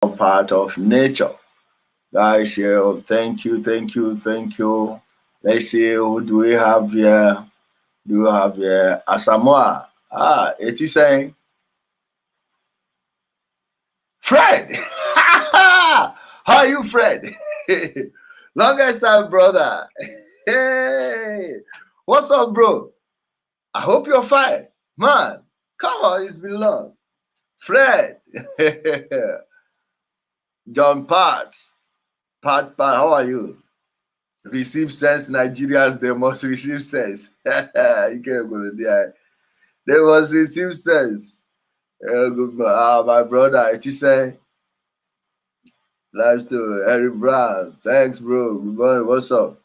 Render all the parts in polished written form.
part of nature. Guys, here, thank you, thank you, thank you. Let's see, who do we have here? Do we have here Asamoah? It is saying Fred. How are you, Fred? Longest time, brother. Hey, what's up, bro? I hope you're fine, man. Come on, it's been long. Fred, John Pat, how are you? Receive sense, Nigerians, they must receive sense. You can't go there. They must receive sense. My brother, it is saying, live to Eric Brown. Thanks, bro. Good morning. What's up?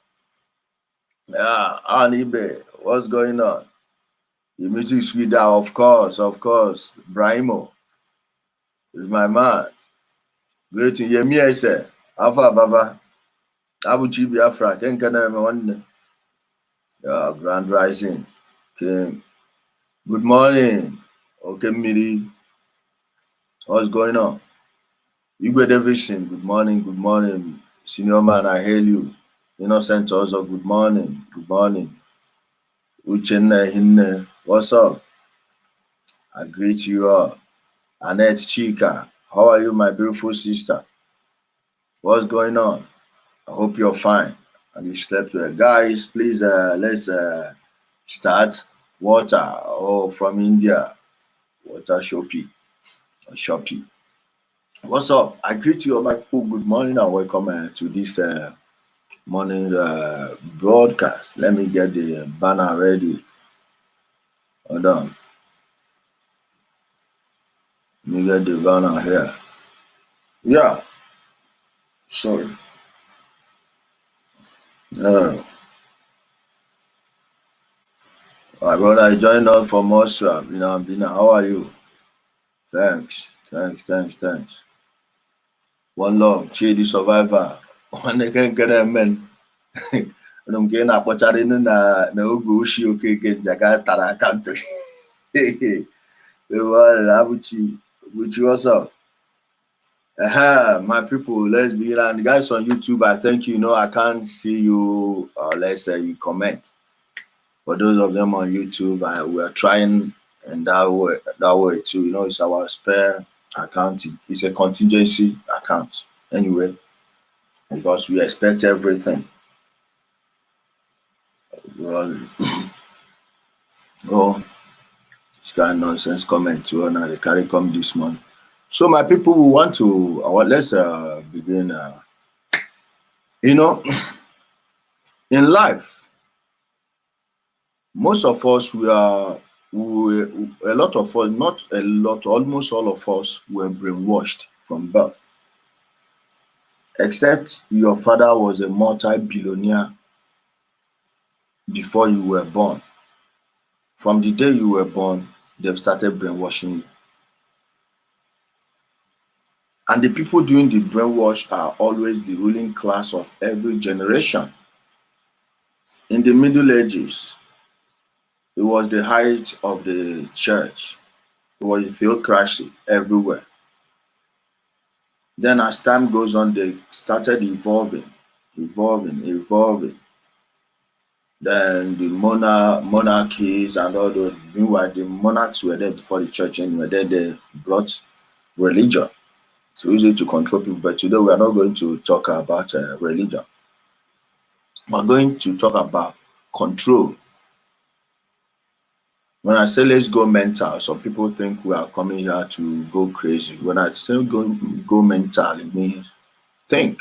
Yeah, on eBay. What's going on? The music sweet, of course, of course. Brahimo is my man. Great to hear me, I say. Alpha Baba. Abuchi Biafra. Kenkana one. Yeah, Grand Rising. King. Good morning. Okay, Miri. What's going on? You got everything. Good morning. Senior man, I hail you. Innocent also, good morning. Good morning. Uchenna Hinne. What's up? I greet you all. Annette Chika. How are you, my beautiful sister? What's going on? I hope you're fine and you slept well. Guys, please let's start. Water from India. Water Shopee. What's up? I greet you all my people. Good morning and welcome to this morning broadcast. Let me get the banner ready. Hold on. Let me get the banner here. Yeah. Sorry. My brother, I joined us from Austria. Bina, how are you? Thanks. One love, Chi the survivor. One again get a man. I'm getting up what I didn't know go she okay get Jakarta country. The one Abuchi, which was up. My people, let's begin. And guys on YouTube, I thank you. I can't see you. Let's say you comment. For those of them on YouTube, we are trying in that way too. It's our spare account. It's a contingency account anyway, because we expect everything. Well, oh, this kind of nonsense comment too. Now they carry come this month. So my people, we want to. Let's begin. In life, most of us a lot of us, not a lot, almost all of us were brainwashed from birth. Except your father was a multi-billionaire before you were born. From the day you were born, they've started brainwashing you. And the people doing the brainwash are always the ruling class of every generation. In the Middle Ages, it was the height of the church. It was a theocracy everywhere. Then as time goes on, they started evolving. Then the monarchies and all those. Meanwhile, the monarchs were there before the church anyway. Then they brought religion to use it to control people. But today we are not going to talk about religion. We're going to talk about control. When I say let's go mental, some people think we are coming here to go crazy. When I say go mental, it means think,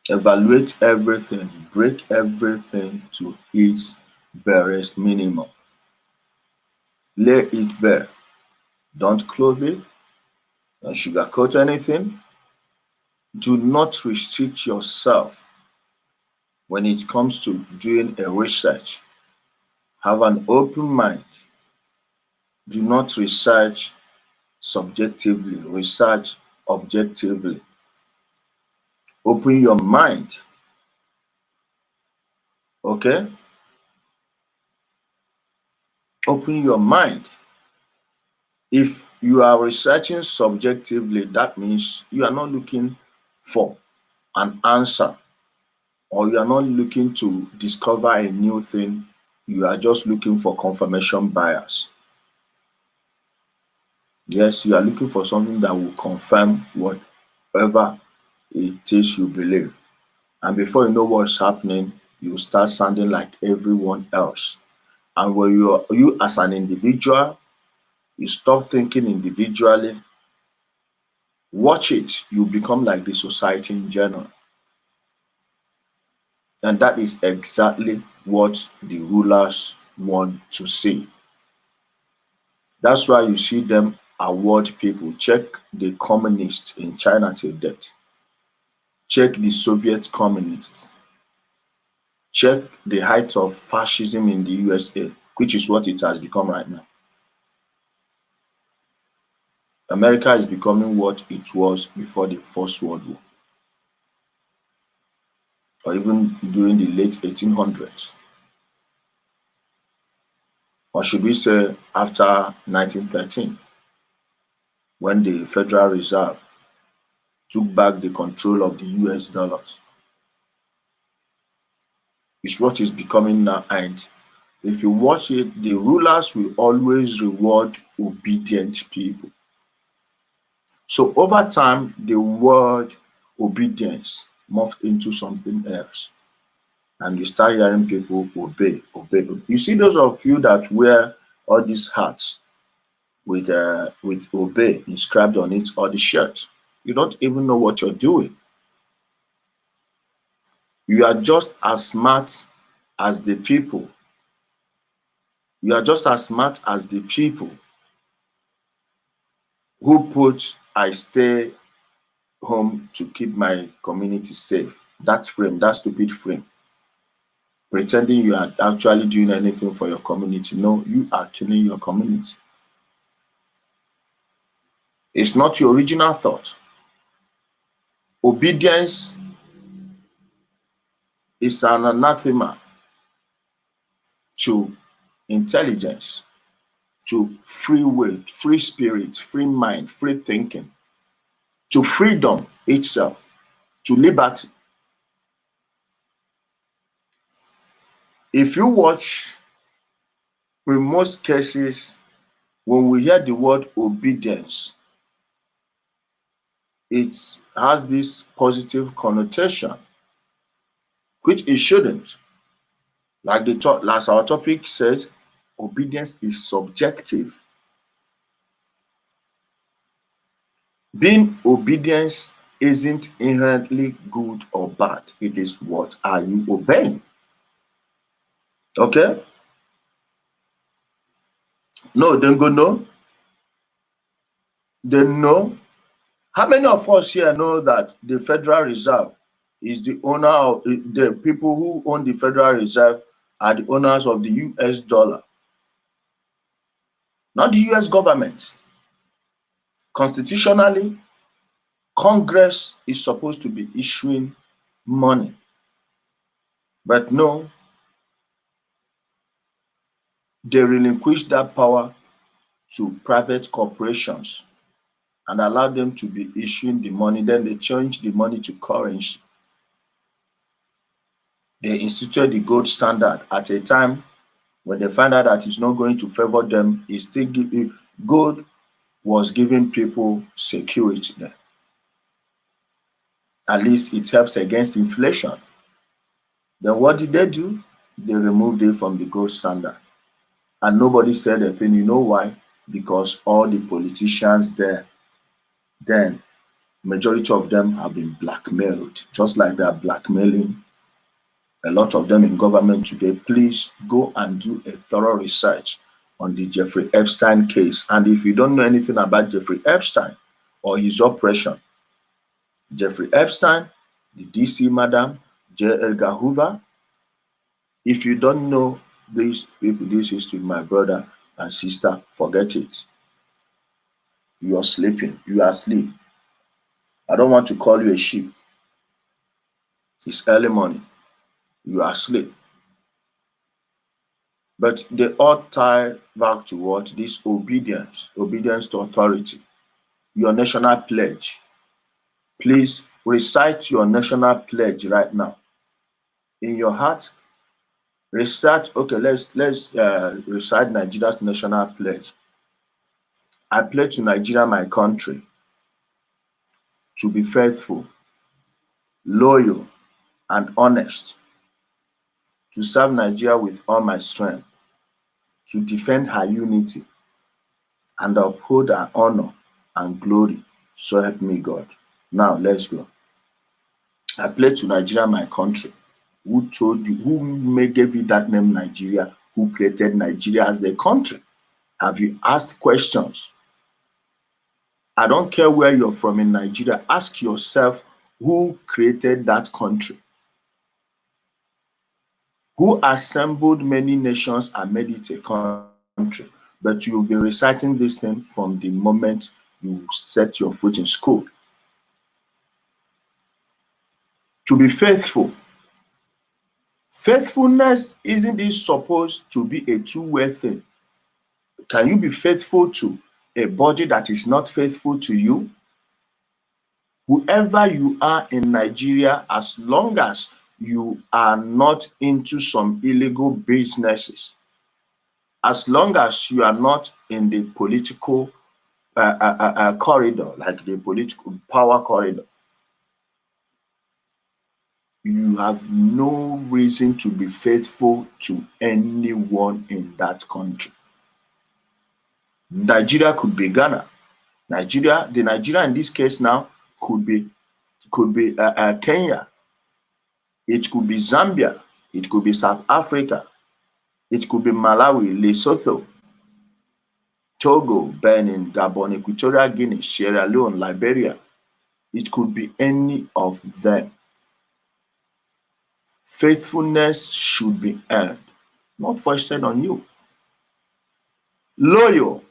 evaluate everything, break everything to its barest minimum. Lay it bare. Don't clothe it. Don't sugarcoat anything. Do not restrict yourself when it comes to doing a research. Have an open mind. Do not research subjectively, research objectively. Open your mind. Okay? Open your mind. If you are researching subjectively, that means you are not looking for an answer, or you are not looking to discover a new thing. You are just looking for confirmation bias. Yes, you are looking for something that will confirm whatever it is you believe. And before you know what's happening, you start sounding like everyone else. And when you as an individual, you stop thinking individually, watch it, you become like the society in general. And that is exactly what the rulers want to see. That's why you see them award people. Check the communists in China till death. Check the Soviet communists. Check the height of fascism in the USA, which is what it has become right now. America is becoming what it was before the First World War, or even during the late 1800s. Or should we say after 1913, when the Federal Reserve took back the control of the US dollars. It's what is becoming now. And if you watch it, the rulers will always reward obedient people. So over time, the word obedience morphed into something else. And you start hearing people obey, obey. You see those of you that wear all these hats with obey inscribed on it, or the shirt. You don't even know what you're doing. You are just as smart as the people. You are just as smart as the people who put "I stay home to keep my community safe." That frame, that stupid frame, pretending you are actually doing anything for your community. No, you are killing your community. It's not your original thought. Obedience is an anathema to intelligence, to free will, free spirit, free mind, free thinking, to freedom itself, to liberty. If you watch, in most cases, when we hear the word obedience, it has this positive connotation, which it shouldn't. Like last our topic says, obedience is subjective. Being obedience isn't inherently good or bad. It is, what are you obeying? Okay? No, then go no. Then no. How many of us here know that the Federal Reserve is the owner of the people who own the Federal Reserve are the owners of the US dollar, not the US government? Constitutionally, Congress is supposed to be issuing money, but no, they relinquish that power to private corporations and allow them to be issuing the money. Then they change the money to currency. They instituted the gold standard at a time when they find out that it's not going to favor them. It's still gold was giving people security there. At least it helps against inflation. Then what did they do? They removed it from the gold standard. And nobody said a thing. You know why? Because all the politicians there, then majority of them have been blackmailed, just like they're blackmailing a lot of them in government today. Please go and do a thorough research on the Jeffrey Epstein case. And if you don't know anything about Jeffrey Epstein or his operation, Jeffrey Epstein, the DC madam, J. Edgar Hoover, if you don't know these people, this history, my brother and sister, forget it. You are sleeping. You are asleep. I don't want to call you a sheep. It's early morning. You are asleep. But they all tie back to what? This obedience, obedience to authority. Your national pledge. Please recite your national pledge right now. In your heart, recite, okay, let's recite Nigeria's national pledge. I pledge to Nigeria, my country, to be faithful, loyal, and honest, to serve Nigeria with all my strength, to defend her unity, and uphold her honor and glory. So help me God. Now let's go. I pledge to Nigeria, my country. Who told you, gave you that name Nigeria? Who created Nigeria as the country? Have you asked questions? I don't care where you're from in Nigeria. Ask yourself, who created that country? Who assembled many nations and made it a country? But you'll be reciting this thing from the moment you set your foot in school. To be faithful. Faithfulness, isn't it supposed to be a two-way thing? Can you be faithful to a body that is not faithful to you? Whoever you are in Nigeria, as long as you are not into some illegal businesses, as long as you are not in the political corridor, like the political power corridor, you have no reason to be faithful to anyone in that country. Nigeria could be Ghana. The Nigeria in this case now could be Kenya. It could be Zambia. It could be South Africa. It could be Malawi, Lesotho, Togo, Benin, Gabon, Equatorial Guinea, Sierra Leone, Liberia. It could be any of them. Faithfulness should be earned, not foisted on you. Loyal.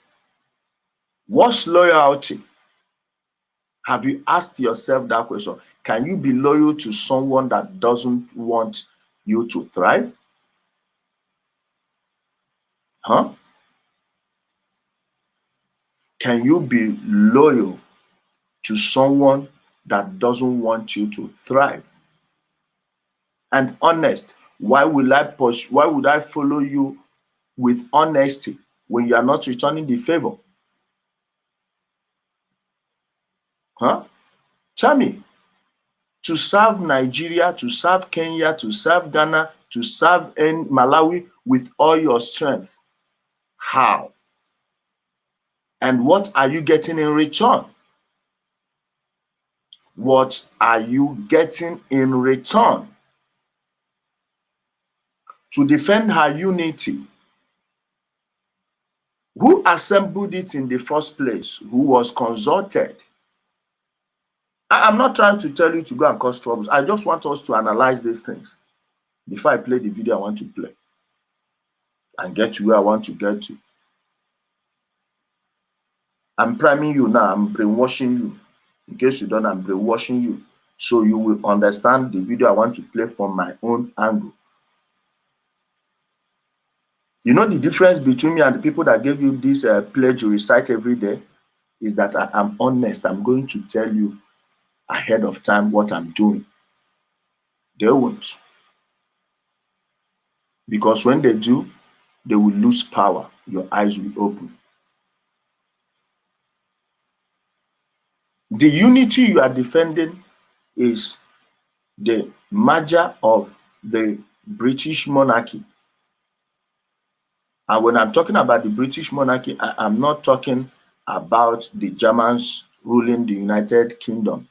What's loyalty? Have you asked yourself that question? Can you be loyal to someone that doesn't want you to thrive? Huh? Can you be loyal to someone that doesn't want you to thrive? And honest. Why would I follow you with honesty when you are not returning the favor? Huh? Tell me. To serve Nigeria, to serve Kenya, to serve Ghana, to serve Malawi with all your strength. How? And what are you getting in return? What are you getting in return? To defend her unity. Who assembled it in the first place? Who was consulted? I'm not trying to tell you to go and cause troubles. I just want us to analyze these things. Before I play the video I want to play and get to where I want to get to. I'm priming you now. I'm brainwashing you. In case you don't, I'm brainwashing you. So you will understand the video I want to play from my own angle. You know the difference between me and the people that gave you this pledge you recite every day is that I am honest. I'm going to tell you ahead of time what I'm doing. They won't. Because when they do, they will lose power. Your eyes will open. The unity you are defending is the merger of the British monarchy. And when I'm talking about the British monarchy, I'm not talking about the Germans ruling the United Kingdom.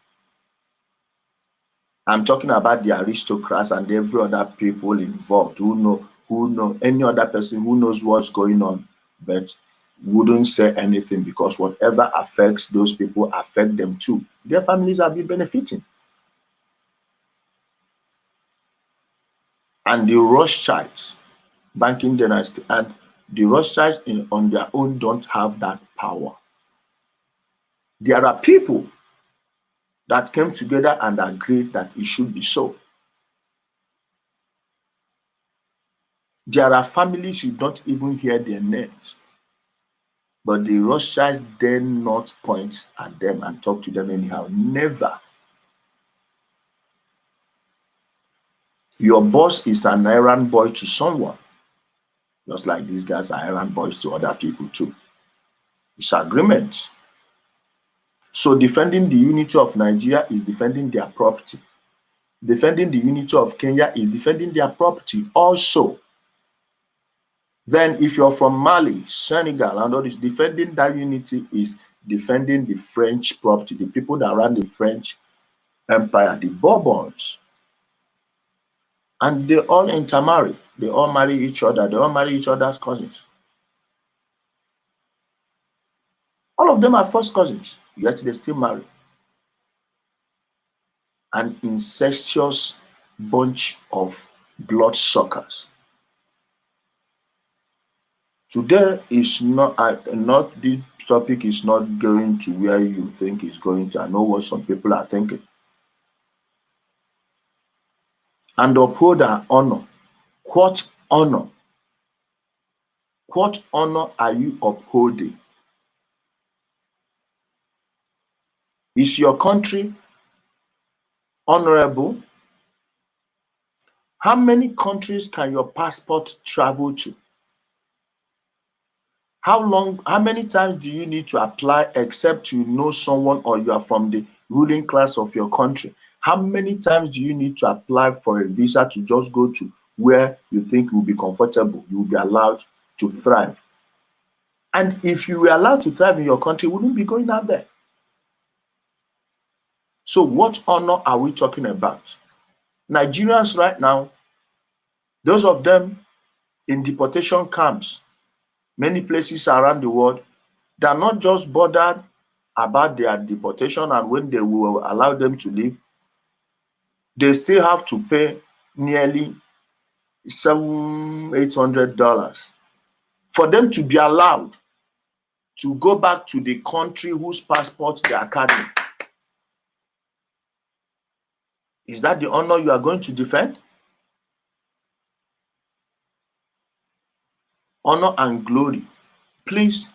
I'm talking about the aristocrats and every other people involved who know any other person who knows what's going on, but wouldn't say anything because whatever affects those people affect them too. Their families have been benefiting. And the Rothschilds, banking dynasty, and the Rothschilds on their own don't have that power. There are people that came together and agreed that it should be so. There are families you don't even hear their names, but the Rothschilds dare not point at them and talk to them anyhow. Never. Your boss is an errand boy to someone, just like these guys are errand boys to other people too. It's agreement. So defending the unity of Nigeria is defending their property. Defending the unity of Kenya is defending their property also. Then if you're from Mali, Senegal, and all this, defending that unity is defending the French property, the people that ran the French Empire, the Bourbons. And they all intermarry. They all marry each other. They all marry each other's cousins. All of them are first cousins, yet they still marry. An incestuous bunch of bloodsuckers. Today is not the topic is not going to where you think it's going to. I know what some people are thinking. And uphold our honor. What honor? What honor are you upholding? Is your country honorable? How many countries can your passport travel to? How many times do you need to apply except you know someone or you are from the ruling class of your country? How many times do you need to apply for a visa to just go to where you think you will be comfortable, you will be allowed to thrive? And if you were allowed to thrive in your country, you wouldn't be going out there. So what honor are we talking about? Nigerians right now, those of them in deportation camps, many places around the world, they are not just bothered about their deportation and when they will allow them to leave. They still have to pay nearly $700-800 for them to be allowed to go back to the country whose passports they are carrying. Is that the honor you are going to defend? Honor and glory. Please,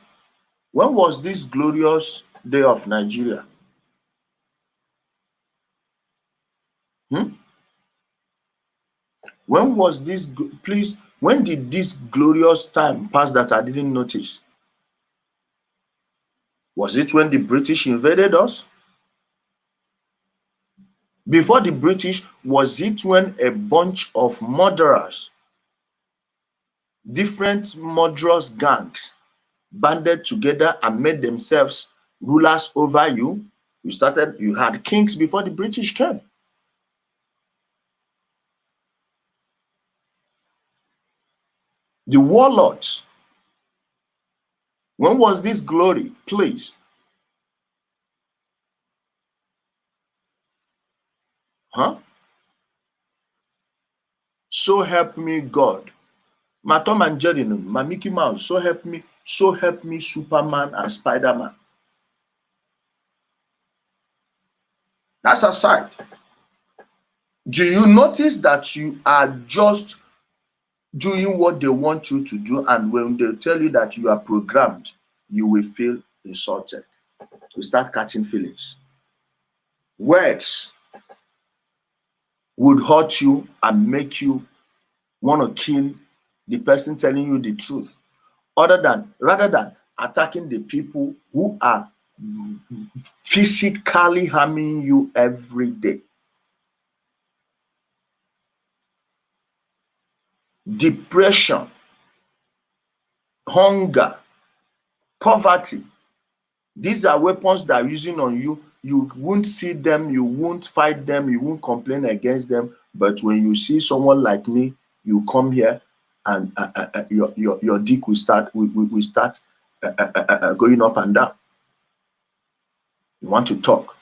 when was this glorious day of Nigeria? When was this, please, when did this glorious time pass that I didn't notice? Was it when the British invaded us? Before the British, was it when a bunch of murderers, different murderous gangs, banded together and made themselves rulers over you? You had kings before the British came. The warlords. When was this glory? Please. So help me God. My Tom and Jerry, my Mickey Mouse, so help me Superman and Spider-Man. That's aside. Do you notice that you are just doing what they want you to do, and when they tell you that you are programmed, you will feel insulted. You start catching feelings. Words would hurt you and make you want to kill the person telling you the truth, rather than attacking the people who are physically harming you every day. Depression, hunger, poverty. These are weapons that are using on you. You won't see them, you won't fight them, you won't complain against them. But when you see someone like me, you come here and your dick will start going up and down. You want to talk.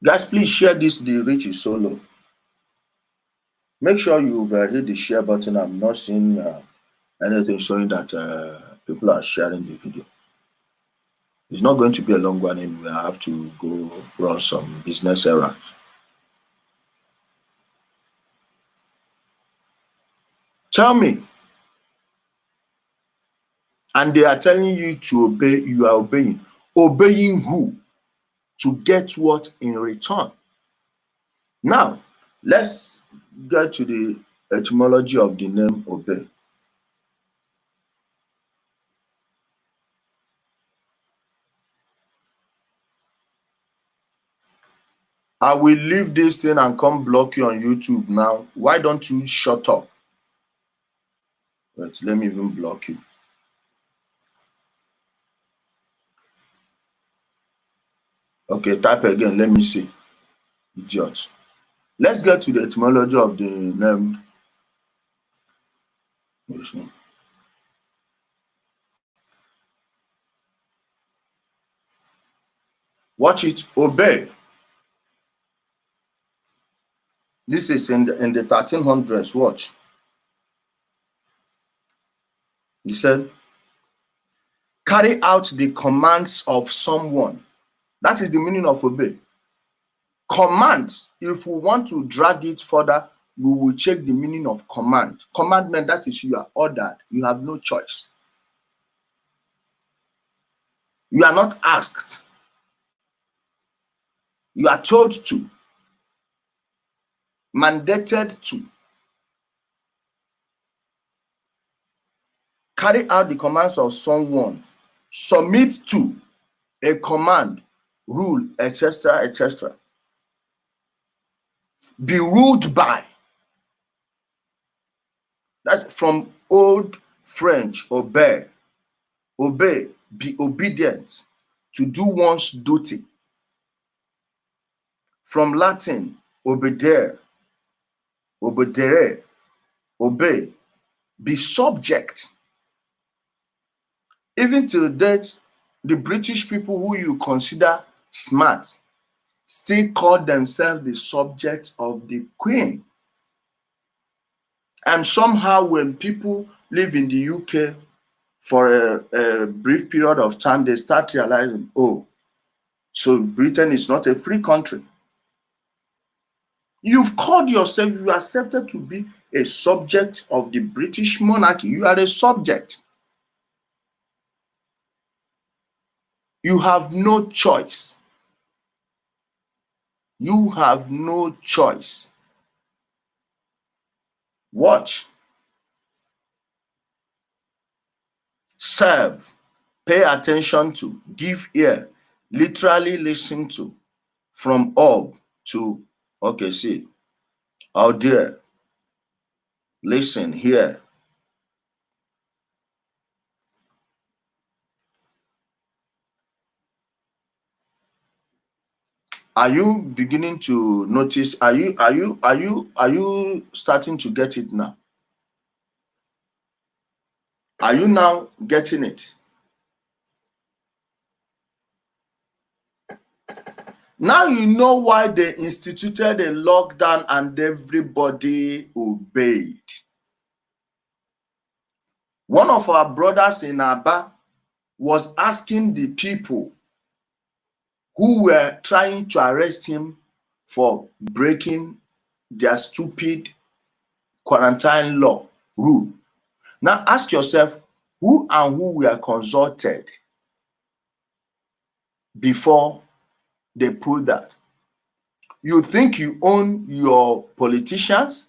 Guys, please share this. The reach is so low. Make sure you've hit the share button. I'm not seeing anything showing that people are sharing the video. It's not going to be a long one anyway. I have to go run some business errands. Tell me. And they are telling you to obey, you are obeying. Obeying who? To get what in return? Now, let's get to the etymology of the name obey. I will leave this thing and come block you on YouTube now. Why don't you shut up? Wait, let me even block you. Okay, type again. Let me see. Idiot. Let's get to the etymology of the name. Watch it. Obey. This is in the 1300s. Watch. He said, carry out the commands of someone. That is the meaning of obey. Commands, if we want to drag it further, we will check the meaning of command. Commandment, that is you are ordered. You have no choice. You are not asked. You are told to. Mandated to. Carry out the commands of someone. Submit to a command, rule, etc., etc. Be ruled by. That's from Old French, obey. Obey, be obedient, to do one's duty. From Latin, obedere, obedere, obey, be subject. Even till date, the British people who you consider smart still call themselves the subjects of the Queen. And somehow when people live in the UK for a brief period of time, they start realizing, oh, so Britain is not a free country. You've called yourself, you accepted to be a subject of the British monarchy. You are a subject. You have no choice. You have no choice. Watch. Serve. Pay attention to. Give ear. Literally listen to. From orb to, okay, see. Out there. Listen, hear. Are you beginning to notice? Are you starting to get it now? Are you now getting it? Now you know why they instituted a lockdown and everybody obeyed. One of our brothers in Aba was asking the people who were trying to arrest him for breaking their stupid quarantine law rule. Now ask yourself, who and who were consulted before they pulled that? You think you own your politicians?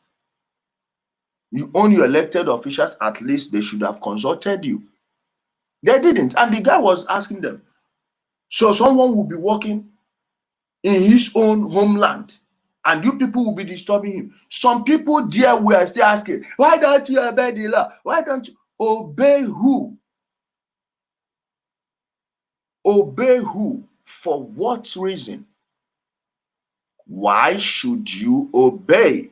You own your elected officials? At least they should have consulted you. They didn't. And the guy was asking them, so someone will be working in his own homeland and you people will be disturbing him. Some people there were still asking, why don't you obey the law? Why don't you obey who? Obey who? For what reason? Why should you obey?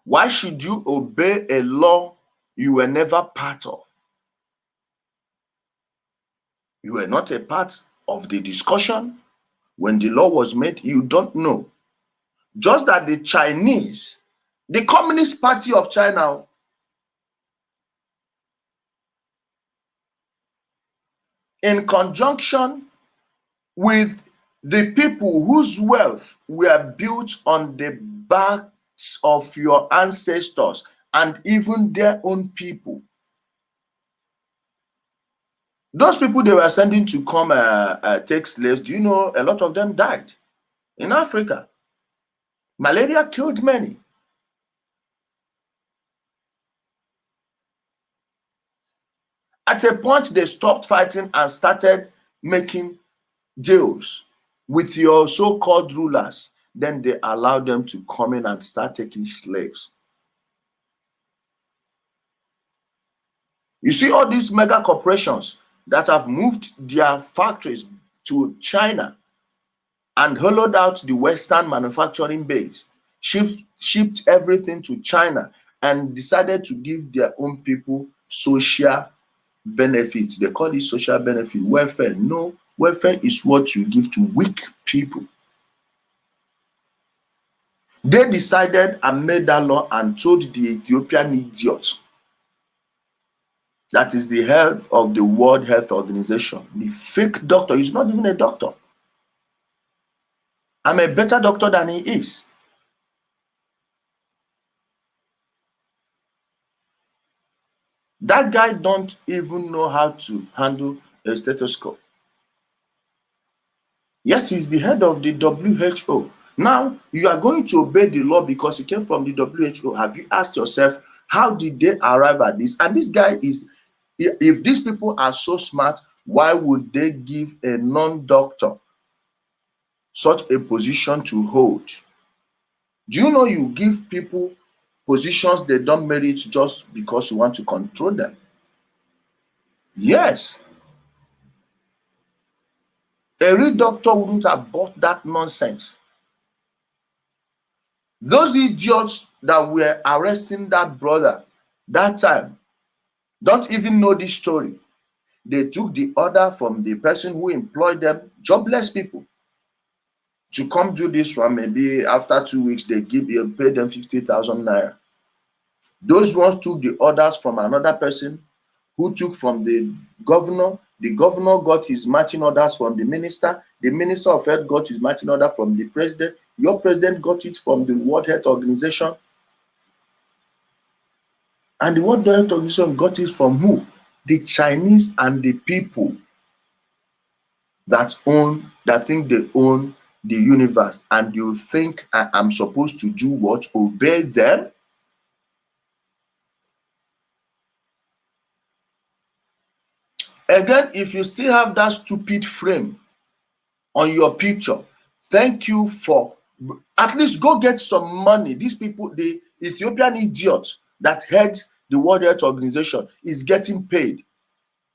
Why should you obey a law you were never part of? You were not a part of the discussion when the law was made. You don't know. Just that the Chinese, the Communist Party of China, in conjunction with the people whose wealth were built on the backs of your ancestors and even their own people. Those people they were sending to come take slaves, do you know a lot of them died in Africa? Malaria killed many. At a point, they stopped fighting and started making deals with your so-called rulers. Then they allowed them to come in and start taking slaves. You see all these mega corporations that have moved their factories to China and hollowed out the Western manufacturing base, shipped everything to China and decided to give their own people social benefits. They call it social benefit, welfare. No, welfare is what you give to weak people. They decided and made that law and told the Ethiopian idiot, that is the head of the World Health Organization, the fake doctor, he's not even a doctor. I'm a better doctor than he is. That guy don't even know how to handle a stethoscope. Yet he's the head of the WHO. Now, you are going to obey the law because he came from the WHO. Have you asked yourself, how did they arrive at this? And this guy is, if these people are so smart, why would they give a non-doctor such a position to hold? Do you know you give people positions they don't merit just because you want to control them? Yes. A real doctor wouldn't have bought that nonsense. Those idiots that were arresting that brother that time don't even know this story. They took the order from the person who employed them, jobless people, to come do this one. Maybe after 2 weeks, they pay them 50,000 naira. Those ones took the orders from another person who took from the governor. The governor got his matching orders from the minister. The minister of health got his matching order from the president. Your president got it from the World Health Organization. And the World Health Organization got it from who? The Chinese and the people that think they own the universe. And you think I'm supposed to do what? Obey them? Again, if you still have that stupid frame on your picture, thank you for at least go get some money. These people, the Ethiopian idiot that heads the World Health Organization, is getting paid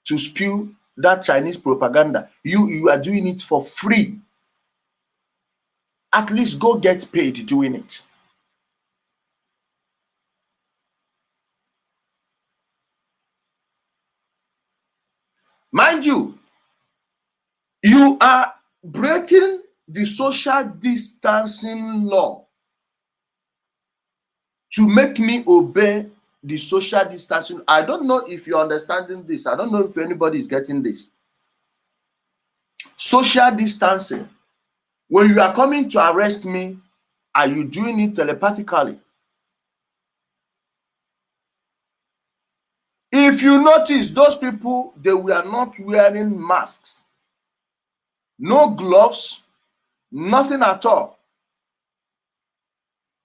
to spew that Chinese propaganda. You are doing it for free. At least go get paid doing it. Mind you, you are breaking the social distancing law to make me obey the social distancing. I don't know if you're understanding this. I don't know if anybody is getting this. Social distancing. When you are coming to arrest me, are you doing it telepathically? If you notice, those people, they were not wearing masks. No gloves, nothing at all.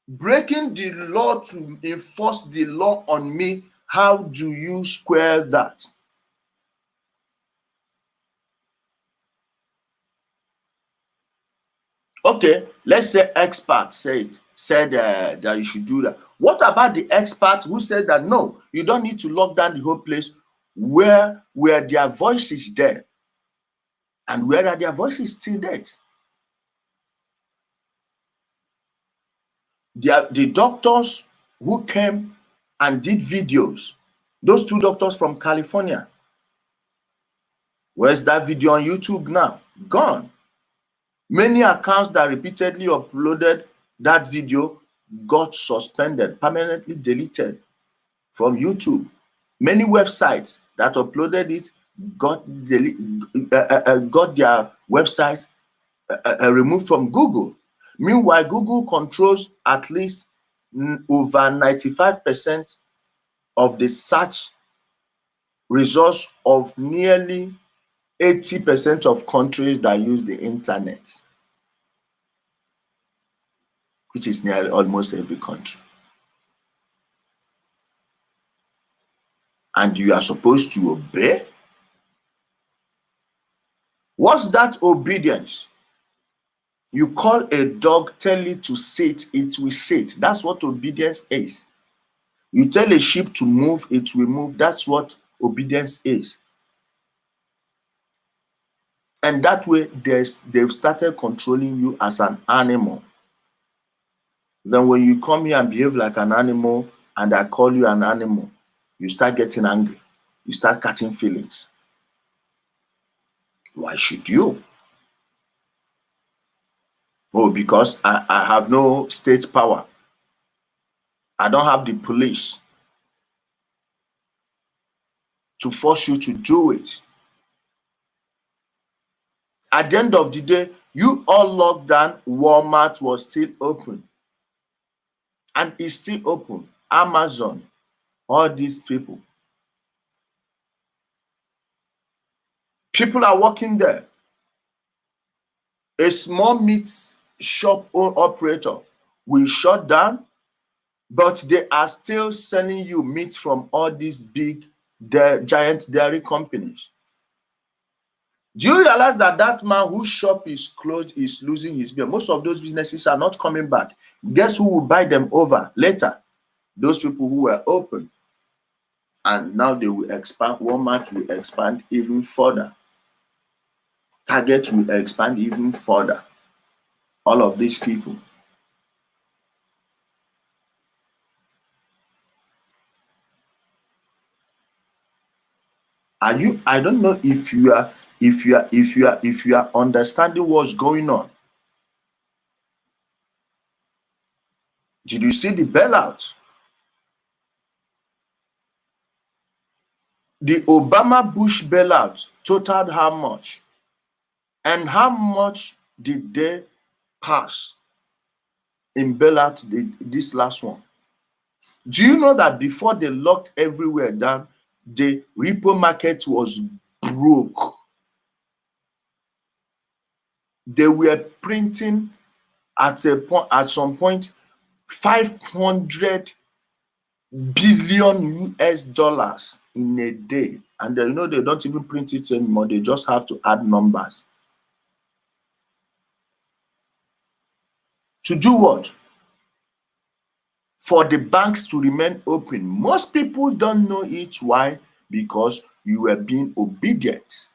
Breaking the law to enforce the law on me, how do you square that? Okay, let's say experts said that you should do that. What about the experts who said that no, you don't need to lock down the whole place? Where were their voices there? And where are their voices still dead? The doctors who came and did videos, those 2 doctors from California, where's that video on YouTube now? Gone. Many accounts that repeatedly uploaded that video got suspended, permanently deleted from YouTube. Many websites that uploaded it got got their website removed from Google. Meanwhile, Google controls at least over 95% of the search results of nearly 80% of countries that use the internet, which is nearly almost every country. And you are supposed to obey? What's that obedience? You call a dog, tell it to sit, it will sit. That's what obedience is. You tell a sheep to move, it will move. That's what obedience is. And that way, they've started controlling you as an animal. Then when you come here and behave like an animal, and I call you an animal, you start getting angry. You start catching feelings. Why should you? Oh, because I have no state power. I don't have the police to force you to do it. At the end of the day, you all locked down, Walmart was still open. And it's still open. Amazon, all these people. People are working there. A small meat shop operator will shut down, but they are still selling you meat from all these big giant dairy companies. Do you realize that that man whose shop is closed is losing his bill? Most of those businesses are not coming back. Guess who will buy them over later? Those people who were open. And now they will expand. Walmart will expand even further. Target will expand even further. All of these people. Are you? I don't know if you are understanding what's going on. Did you see the bailout? The Obama-Bush bailout totaled how much? And how much did they pass in bailout this last one? Do you know that before they locked everywhere down, the repo market was broke? They were printing at some point 500 billion US dollars in a day, and they know they don't even print it anymore. They just have to add numbers. To do what? For the banks to remain open. Most people don't know it. Why? Because you were being obedient.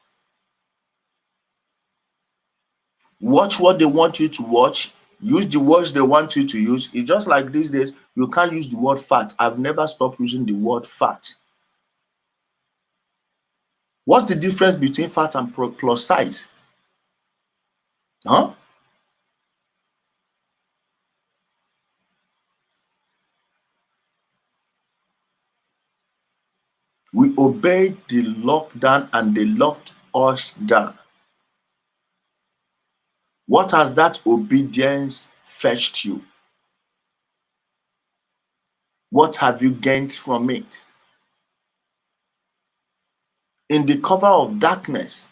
Watch what they want you to watch. Use the words they want you to use. It's just like these days, you can't use the word fat. I've never stopped using the word fat. What's the difference between fat and plus size? Huh? We obeyed the lockdown and they locked us down. What has that obedience fetched you? What have you gained from it? In the cover of darkness,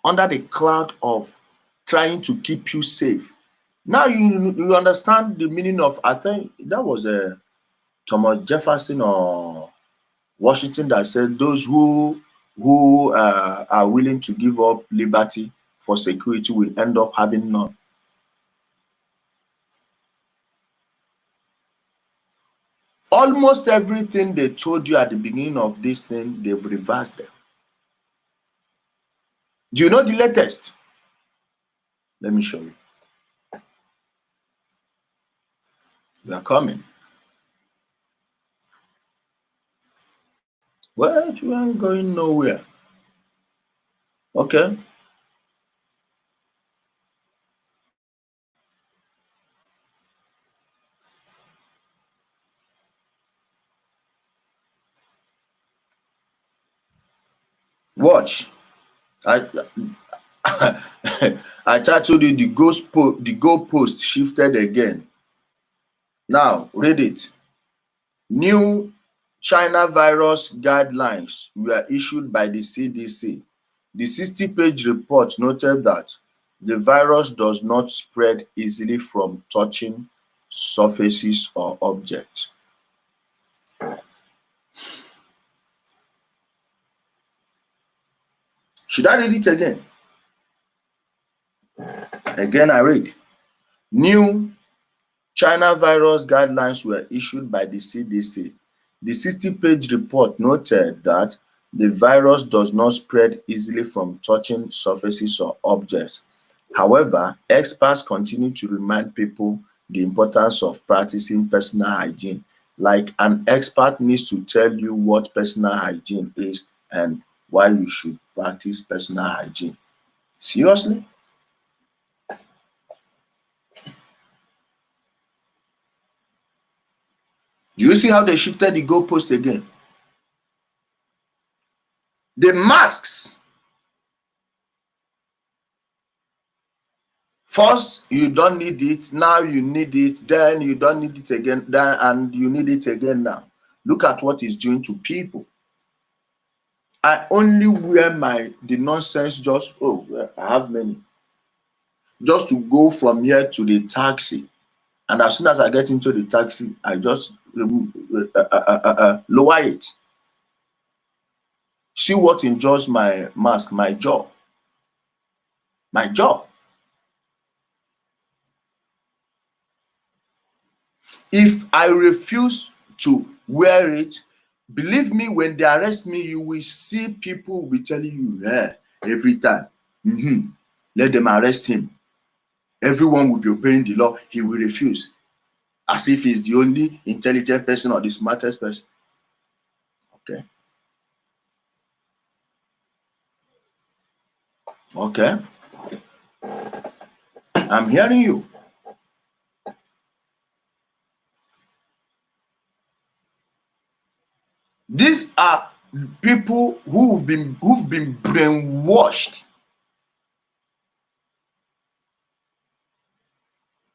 under the cloud of trying to keep you safe. Now you understand the meaning of, I think that was Thomas Jefferson or Washington that said those who are willing to give up liberty for security will end up having none. Almost everything they told you at the beginning of this thing, they've reversed them. Do you know the latest? Let me show you. We are coming. Well, you aren't going nowhere. Okay. Watch. I I told you the goalpost shifted again. Now read it. New China virus guidelines were issued by the CDC. The 60-page report noted that the virus does not spread easily from touching surfaces or objects. Should I read it again? Again, I read. New China virus guidelines were issued by the CDC. The 60-page report noted that the virus does not spread easily from touching surfaces or objects. However, experts continue to remind people the importance of practicing personal hygiene. Like an expert needs to tell you what personal hygiene is and why you should practice personal hygiene. Seriously? Do you see how they shifted the goalpost again? The masks. First, you don't need it. Now you need it. Then you don't need it again. Then and you need it again now. Look at what it's doing to people. I only wear the nonsense just, I have many. Just to go from here to the taxi. And as soon as I get into the taxi, I just lower it. See what enjoys my mask? My jaw. My jaw. If I refuse to wear it, believe me, when they arrest me, you will see people will be telling you, every time, let them arrest him. Everyone will be obeying the law. He will refuse. As if he's the only intelligent person or the smartest person. Okay. Okay. I'm hearing you. These are people who've been brainwashed.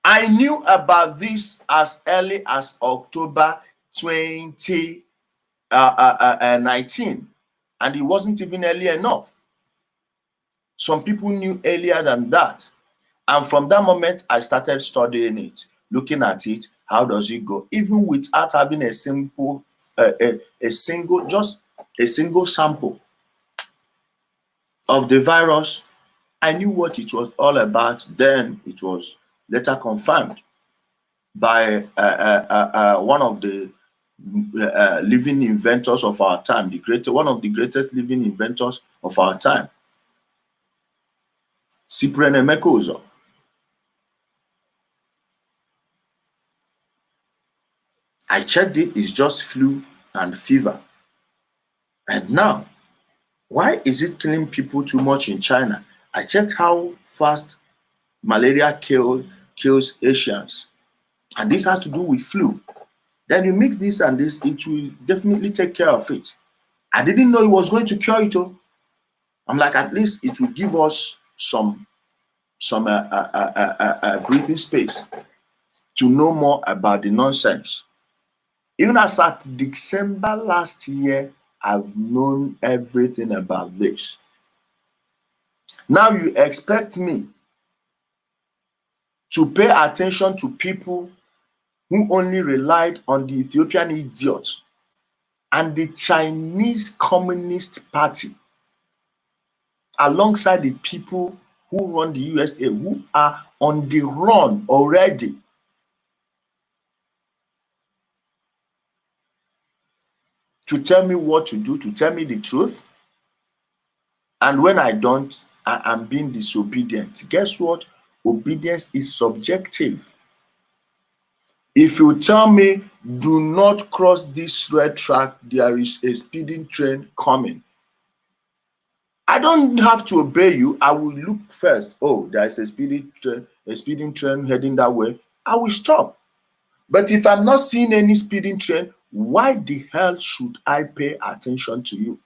I knew about this as early as October 2019, and it wasn't even early enough. Some people knew earlier than that. And from that moment, I started studying it, looking at it. How does it go? Even without having a single sample of the virus, I knew what it was all about. Then it was later confirmed by one of the living inventors of our time, one of the greatest living inventors of our time, Cyprian Emeka Uzo. I checked it, it's just flu and fever. And now, why is it killing people too much in China? I checked how fast malaria kills Asians. And this has to do with flu. Then you mix this and this, it will definitely take care of it. I didn't know it was going to cure it. I'm like, at least it will give us some breathing space to know more about the nonsense. Even as at December last year, I've known everything about this. Now you expect me to pay attention to people who only relied on the Ethiopian idiot and the Chinese Communist Party alongside the people who run the USA, who are on the run already. To tell me what to do, to tell me the truth. And when I don't, I am being disobedient. Guess what? Obedience is subjective. If you tell me, do not cross this red track, there is a speeding train coming, I don't have to obey you. I will look first. Oh, there is a speeding train heading that way. I will stop. But if I'm not seeing any speeding train, why the hell should I pay attention to you?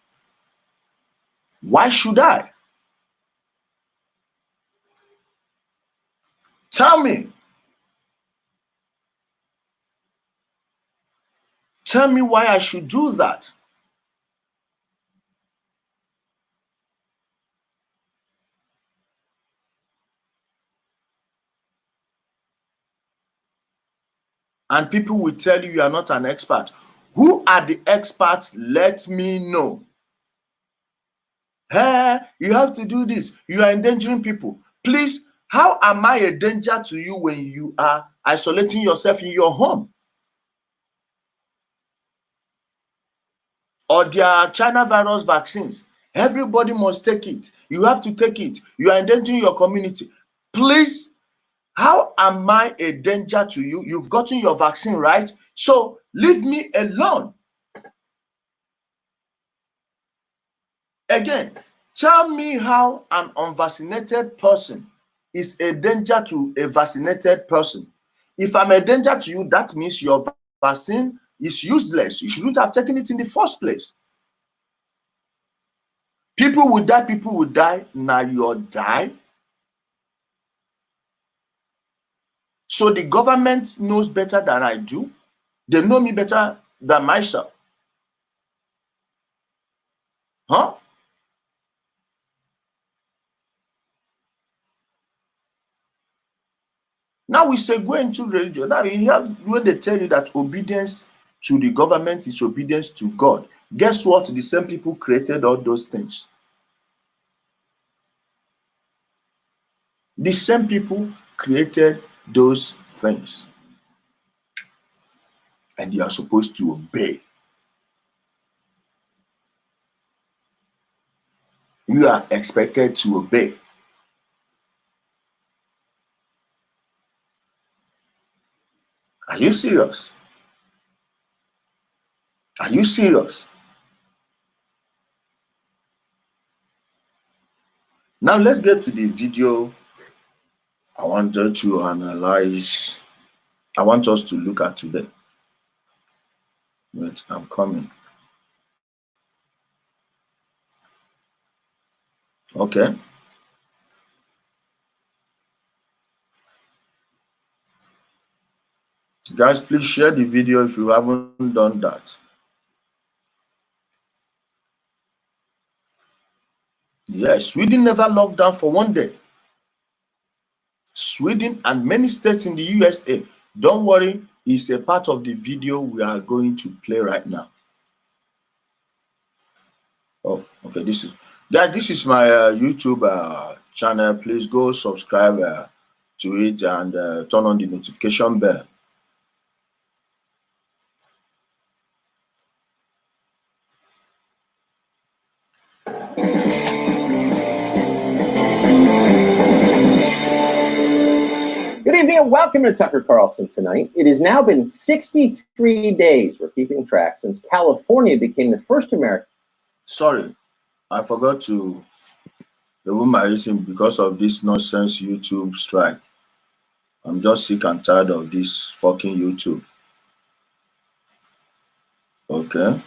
Why should I? Tell me. Tell me why I should do that. And people will tell you are not an expert. Who are the experts? Let me know. Hey, you have to do this. You are endangering people. Please, how am I a danger to you when you are isolating yourself in your home? Or their China virus vaccines. Everybody must take it. You have to take it. You are endangering your community. Please, how am I a danger to you? You've gotten your vaccine, right? So leave me alone. Again, tell me how an unvaccinated person is a danger to a vaccinated person. If I'm a danger to you, that means your vaccine is useless. You shouldn't have taken it in the first place. People will die. Now you'll die. So the government knows better than I do. They know me better than myself. Huh? Now we say go into religion. Now you have when they tell you that obedience to the government is obedience to God. Guess what? The same people created all those things. The same people created those things. And you are supposed to obey. You are expected to obey. Are you serious? Are you serious? Now let's get to the video I wanted to analyze. I want us to look at today. Wait, I'm coming. Okay. Guys, please share the video if you haven't done that. Yes, Sweden never locked down for one day. Sweden and many states in the USA. Don't worry, it's a part of the video we are going to play right now. Oh, okay. This is my YouTube channel. Please go subscribe to it and turn on the notification bell. Good evening and welcome to Tucker Carlson Tonight. It has now been 63 days, we're keeping track, since California became the first American. Sorry, I forgot to remove my reason because of this nonsense YouTube strike. I'm just sick and tired of this fucking YouTube. Okay.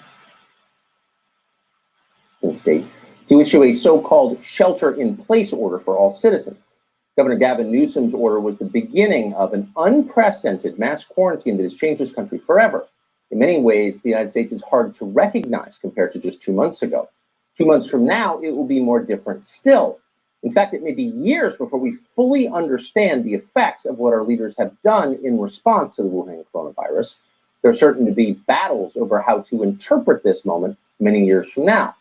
State to issue a so-called shelter-in-place order for all citizens. Governor Gavin Newsom's order was the beginning of an unprecedented mass quarantine that has changed this country forever. In many ways, the United States is hard to recognize compared to just 2 months ago. 2 months from now, it will be more different still. In fact, it may be years before we fully understand the effects of what our leaders have done in response to the Wuhan coronavirus. There are certain to be battles over how to interpret this moment many years from now.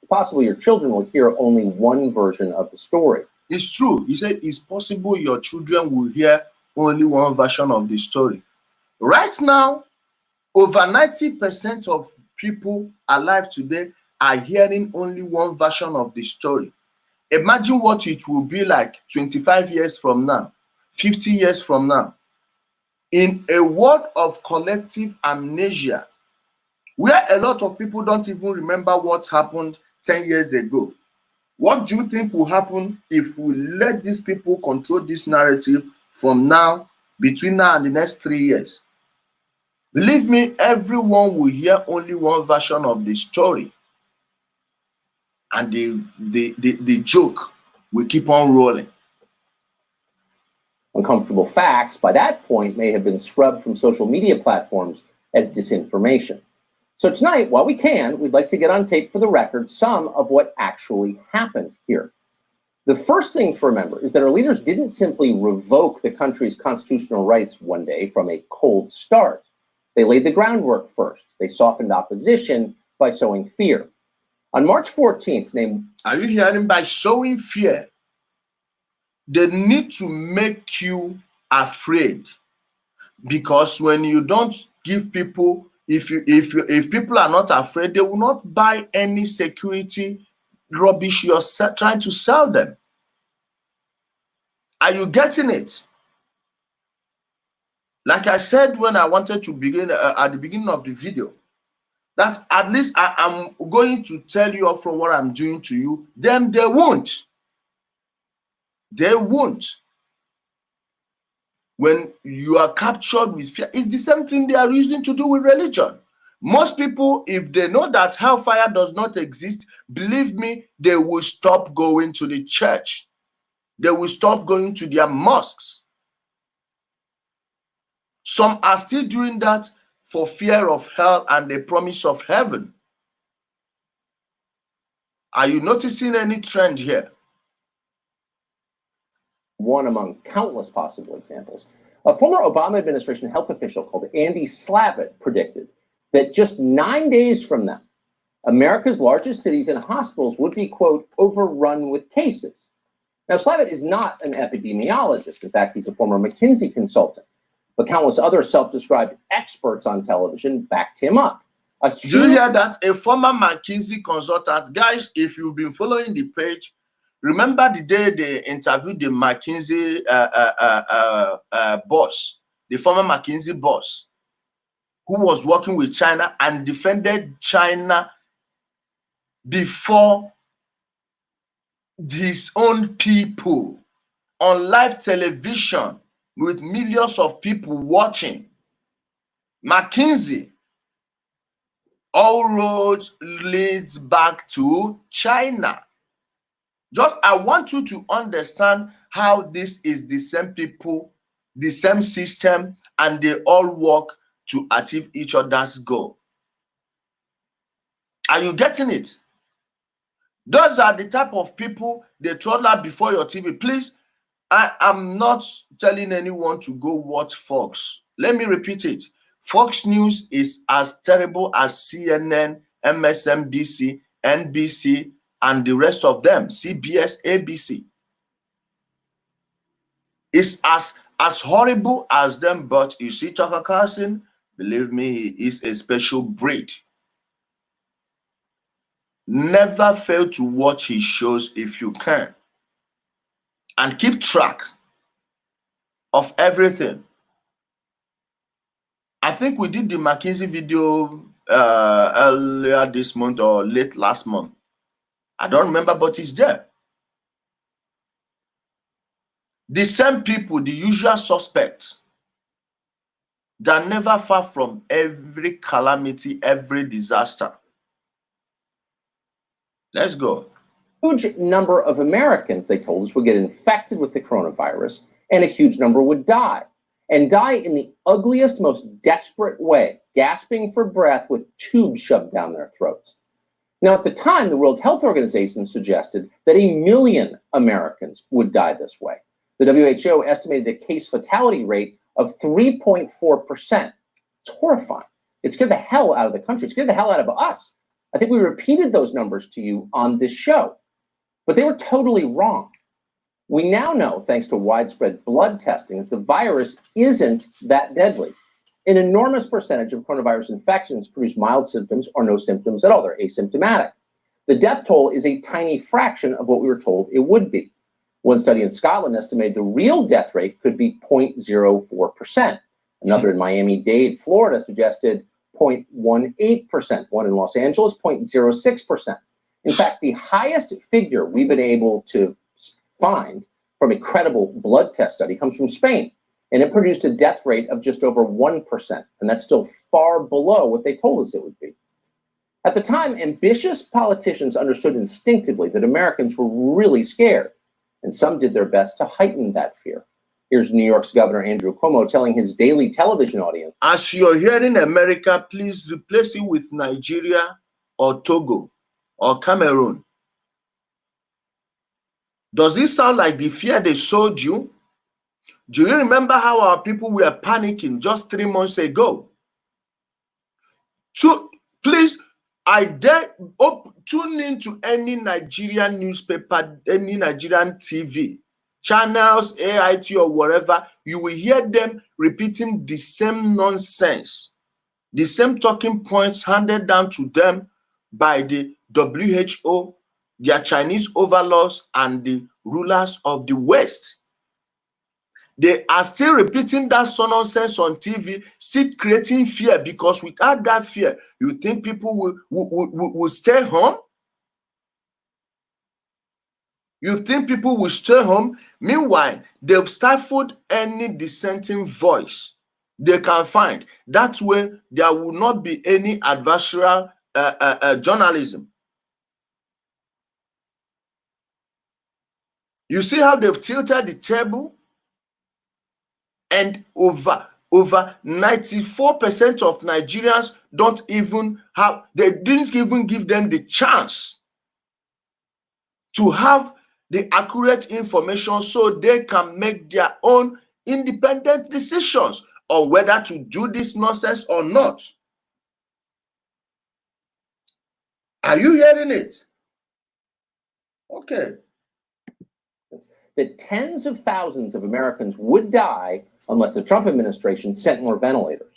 It's possible your children will hear only one version of the story. It's true. He said it's possible your children will hear only one version of the story. Right now, over 90% of people alive today are hearing only one version of the story. Imagine what it will be like 25 years from now, 50 years from now, in a world of collective amnesia, where a lot of people don't even remember what happened 10 years ago. What do you think will happen if we let these people control this narrative from now, between now and the next 3 years? Believe me, everyone will hear only one version of the story. and the joke will keep on rolling. Uncomfortable facts by that point may have been scrubbed from social media platforms as disinformation. So tonight, while we can, we'd like to get on tape for the record some of what actually happened here. The first thing to remember is that our leaders didn't simply revoke the country's constitutional rights one day from a cold start. They laid the groundwork first. They softened opposition by sowing fear. On March 14th, Are you hearing? By sowing fear, they need to make you afraid, because when you don't give people, if people are not afraid, they will not buy any security rubbish you're trying to sell them. Are you getting it? Like I said when I wanted to begin at the beginning of the video, that at least I am going to tell you from what I'm doing to you. Them, they won't. They won't. When you are captured with fear, it's the same thing they are using to do with religion. Most people, if they know that hellfire does not exist, believe me, they will stop going to the church. They will stop going to their mosques. Some are still doing that for fear of hell and the promise of heaven. Are you noticing any trend here? One among countless possible examples. A former Obama administration health official called Andy Slavitt predicted that just 9 days from now, America's largest cities and hospitals would be, quote, overrun with cases. Now, Slavitt is not an epidemiologist. In fact, he's a former McKinsey consultant. But countless other self-described experts on television backed him up. Do you hear that? A former McKinsey consultant. Guys, if you've been following the page, remember the day they interviewed the McKinsey boss, the former McKinsey boss, who was working with China and defended China before his own people on live television with millions of people watching. McKinsey, all roads leads back to China. Just, I want you to understand how this is the same people, the same system, and they all work to achieve each other's goal. Are you getting it? Those are the type of people they throw out before your TV. Please, I am not telling anyone to go watch Fox. Let me repeat it. Fox News is as terrible as CNN, MSNBC, NBC, and the rest of them, CBS, ABC. It's as horrible as them, but you see Tucker Carlson, believe me, he is a special breed. Never fail to watch his shows if you can. And keep track of everything. I think we did the McKinsey video earlier this month or late last month. I don't remember, but it's there. The same people, the usual suspects, they're never far from every calamity, every disaster. Let's go. Huge number of Americans, they told us, would get infected with the coronavirus, and a huge number would die. And die in the ugliest, most desperate way, gasping for breath with tubes shoved down their throats. Now, at the time, the World Health Organization suggested that 1 million Americans would die this way. The WHO estimated a case fatality rate of 3.4%. It's horrifying. It scared the hell out of the country. It scared the hell out of us. I think we repeated those numbers to you on this show, but they were totally wrong. We now know, thanks to widespread blood testing, that the virus isn't that deadly. An enormous percentage of coronavirus infections produce mild symptoms or no symptoms at all. They're asymptomatic. The death toll is a tiny fraction of what we were told it would be. One study in Scotland estimated the real death rate could be 0.04%. Another in Miami-Dade, Florida, suggested 0.18%. One in Los Angeles, 0.06%. In fact, the highest figure we've been able to find from a credible blood test study comes from Spain, and it produced a death rate of just over 1%, and that's still far below what they told us it would be. At the time, ambitious politicians understood instinctively that Americans were really scared, and some did their best to heighten that fear. Here's New York's Governor Andrew Cuomo telling his daily television audience. As you're hearing America, please replace it with Nigeria or Togo or Cameroon. Does this sound like the fear they showed you? Do you remember how our people were panicking just 3 months ago? So please, I dare tune into any Nigerian newspaper, any Nigerian TV channels, AIT or whatever. You will hear them repeating the same nonsense, the same talking points handed down to them by the WHO, their Chinese overlords, and the rulers of the West. They are still repeating that nonsense on TV, still creating fear, because without that fear, you think people will stay home? You think people will stay home? Meanwhile, they've stifled any dissenting voice they can find. That way, there will not be any adversarial journalism. You see how they've tilted the table? And over 94% of Nigerians they didn't even give them the chance to have the accurate information so they can make their own independent decisions on whether to do this nonsense or not. Are you hearing it? Okay. That tens of thousands of Americans would die unless the Trump administration sent more ventilators.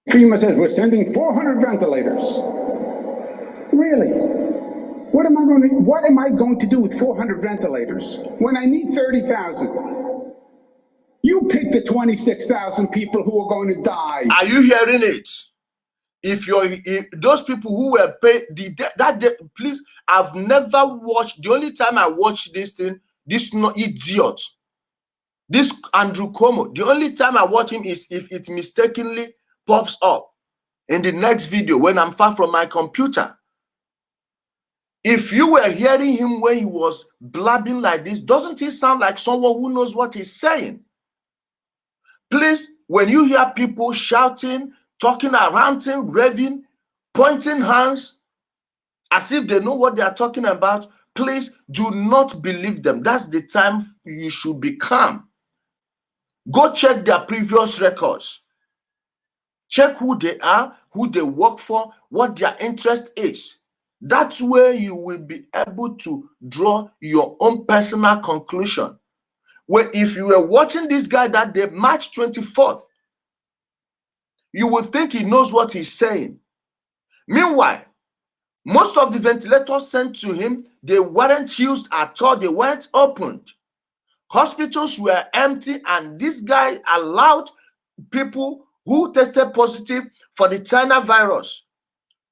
FEMA says we're sending 400 ventilators. Really? What am I going to do with 400 ventilators when I need 30,000? You pick the 26,000 people who are going to die. Are you hearing it? If those people who were paid that day, please, I've never watched. The only time I watched this thing, this idiot, this Andrew Cuomo, the only time I watch him is if it mistakenly pops up in the next video when I'm far from my computer. If you were hearing him when he was blabbing like this, doesn't he sound like someone who knows what he's saying? Please, when you hear people shouting, talking, ranting, raving, pointing hands as if they know what they are talking about, please do not believe them. That's the time you should be calm. Go check their previous records. Check who they are, who they work for, what their interest is. That's where you will be able to draw your own personal conclusion. Where if you were watching this guy that day, March 24th, you will think he knows what he's saying. Meanwhile, most of the ventilators sent to him, they weren't used at all. They weren't opened. Hospitals were empty, and this guy allowed people who tested positive for the China virus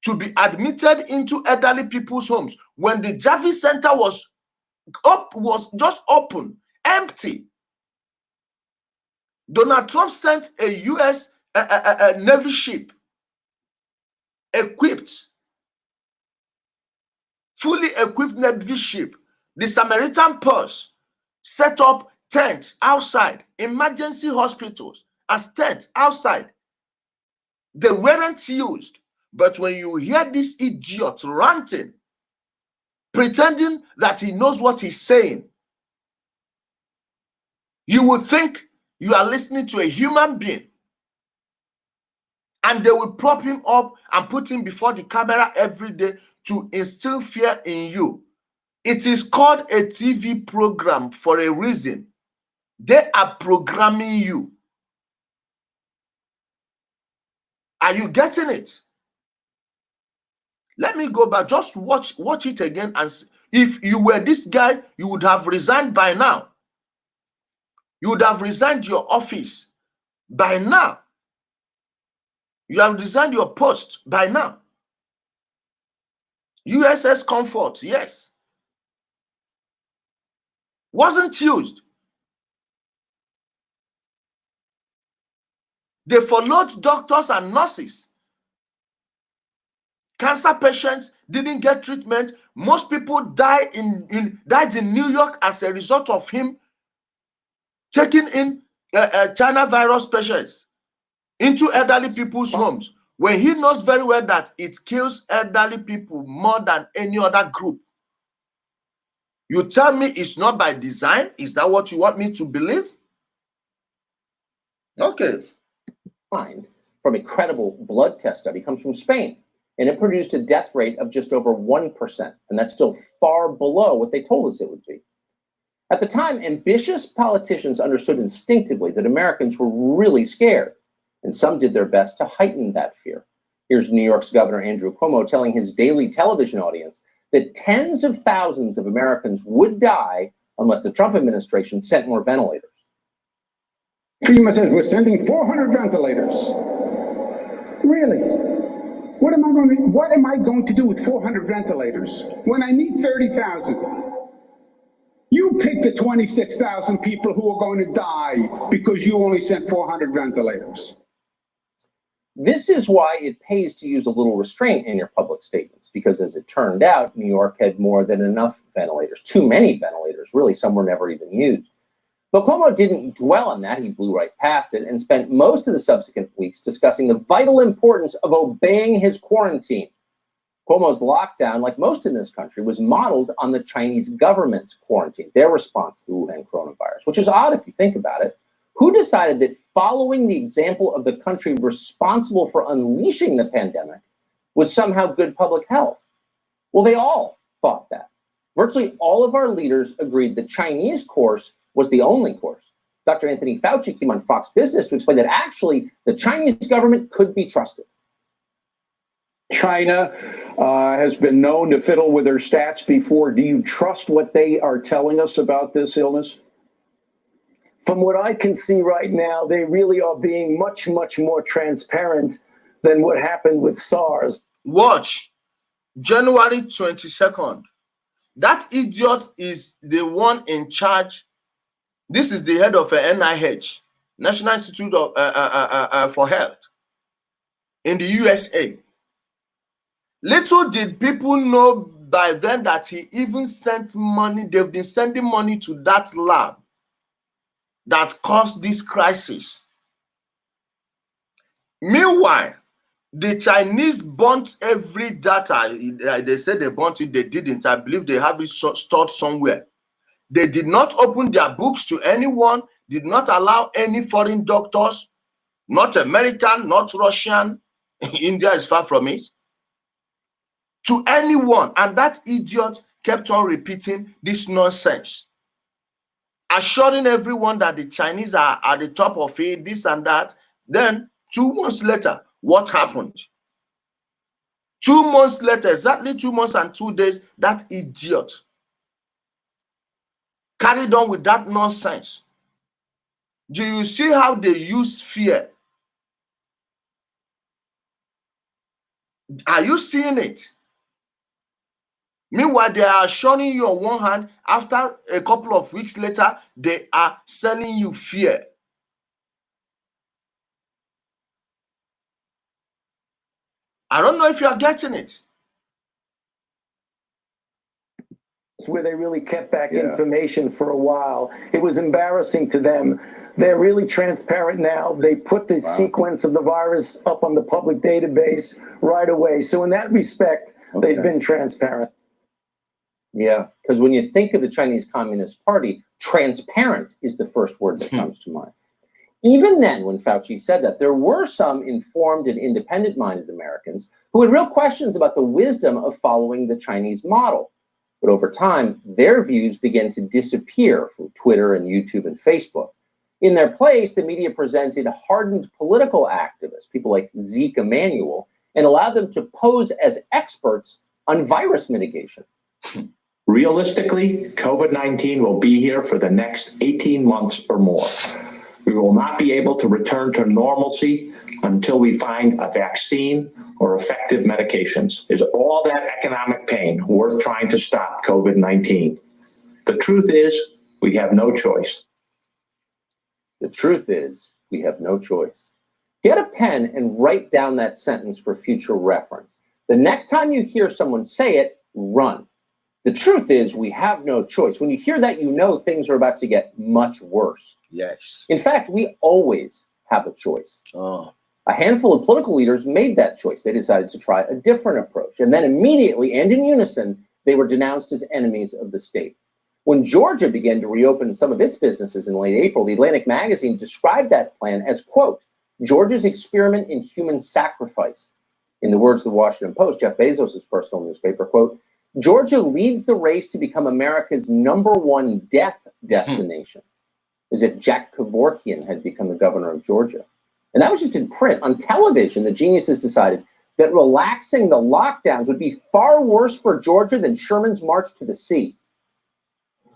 to be admitted into elderly people's homes when the Javi Center was just open, empty. Donald Trump sent a U.S. Navy ship equipped, fully equipped Navy ship. The Samaritan Purse set up tents outside, emergency hospitals as tents outside. They weren't used. But when you hear this idiot ranting, pretending that he knows what he's saying, you will think you are listening to a human being. And they will prop him up and put him before the camera every day to instill fear in you. It is called a TV program for a reason. They are programming you. Are you getting it? Let me go back. Just watch it again. And see. If you were this guy, you would have resigned by now. You would have resigned your office by now. You have resigned your post by now. USS Comfort, yes. Wasn't used. They followed doctors and nurses Cancer patients didn't get treatment. Most people died in New York as a result of him taking in China virus patients into elderly people's homes, when he knows very well that it kills elderly people more than any other group. You tell me it's not by design? Is that what you want me to believe? Okay. From a credible blood test study comes from Spain, and it produced a death rate of just over 1%, and that's still far below what they told us it would be. At the time, ambitious politicians understood instinctively that Americans were really scared, and some did their best to heighten that fear. Here's New York's Governor Andrew Cuomo telling his daily television audience that tens of thousands of Americans would die unless the Trump administration sent more ventilators. FEMA says we're sending 400 ventilators. Really? What am I going to do with 400 ventilators when I need 30,000? You pick the 26,000 people who are going to die because you only sent 400 ventilators. This is why it pays to use a little restraint in your public statements, because as it turned out, New York had more than enough ventilators, too many ventilators, really, some were never even used. But Cuomo didn't dwell on that. He blew right past it and spent most of the subsequent weeks discussing the vital importance of obeying his quarantine. Cuomo's lockdown, like most in this country, was modeled on the Chinese government's quarantine, their response to the Wuhan coronavirus, which is odd if you think about it. Who decided that following the example of the country responsible for unleashing the pandemic was somehow good public health? Well, they all thought that. Virtually all of our leaders agreed the Chinese course was the only course. Dr. Anthony Fauci came on Fox Business to explain that actually the Chinese government could be trusted. China has been known to fiddle with their stats before. Do you trust what they are telling us about this illness? From what I can see right now, they really are being much, much more transparent than what happened with SARS. Watch, January 22nd. That idiot is the one in charge. This is the head of NIH, National Institute for Health, in the USA. Little did people know by then that he even sent money. They've been sending money to that lab that caused this crisis. Meanwhile, the Chinese burnt every data. They said they burnt it. They didn't. I believe they have it stored somewhere. They did not open their books to anyone, did not allow any foreign doctors, not American, not Russian. India is far from it. To anyone. And that idiot kept on repeating this nonsense, assuring everyone that the Chinese are at the top of it, this and that. Then 2 months later, what happened? 2 months later, exactly 2 months and 2 days, that idiot carried on with that nonsense. Do you see how they use fear? Are you seeing it? Meanwhile, they are showing you on one hand, after a couple of weeks later, they are selling you fear. I don't know if you are getting it. Where they really kept back information for a while. It was embarrassing to them. They're really transparent now. They put the sequence of the virus up on the public database right away. So in that respect, they've been transparent. Yeah, because when you think of the Chinese Communist Party, transparent is the first word that comes to mind. Even then, when Fauci said that, there were some informed and independent-minded Americans who had real questions about the wisdom of following the Chinese model. But over time, their views began to disappear from Twitter and YouTube and Facebook. In their place, the media presented hardened political activists, people like Zeke Emanuel, and allowed them to pose as experts on virus mitigation. Realistically, COVID-19 will be here for the next 18 months or more. We will not be able to return to normalcy until we find a vaccine or effective medications. Is all that economic pain worth trying to stop COVID-19? The truth is, we have no choice. The truth is, we have no choice. Get a pen and write down that sentence for future reference. The next time you hear someone say it, run. The truth is, we have no choice. When you hear that, you know things are about to get much worse. Yes. In fact, we always have a choice. Oh. A handful of political leaders made that choice. They decided to try a different approach. And then immediately and in unison, they were denounced as enemies of the state. When Georgia began to reopen some of its businesses in late April, the Atlantic magazine described that plan as, quote, Georgia's experiment in human sacrifice. In the words of the Washington Post, Jeff Bezos' personal newspaper, quote, Georgia leads the race to become America's #1 death destination, as if Jack Kevorkian had become the governor of Georgia. And that was just in print. On television, the geniuses decided that relaxing the lockdowns would be far worse for Georgia than Sherman's march to the sea.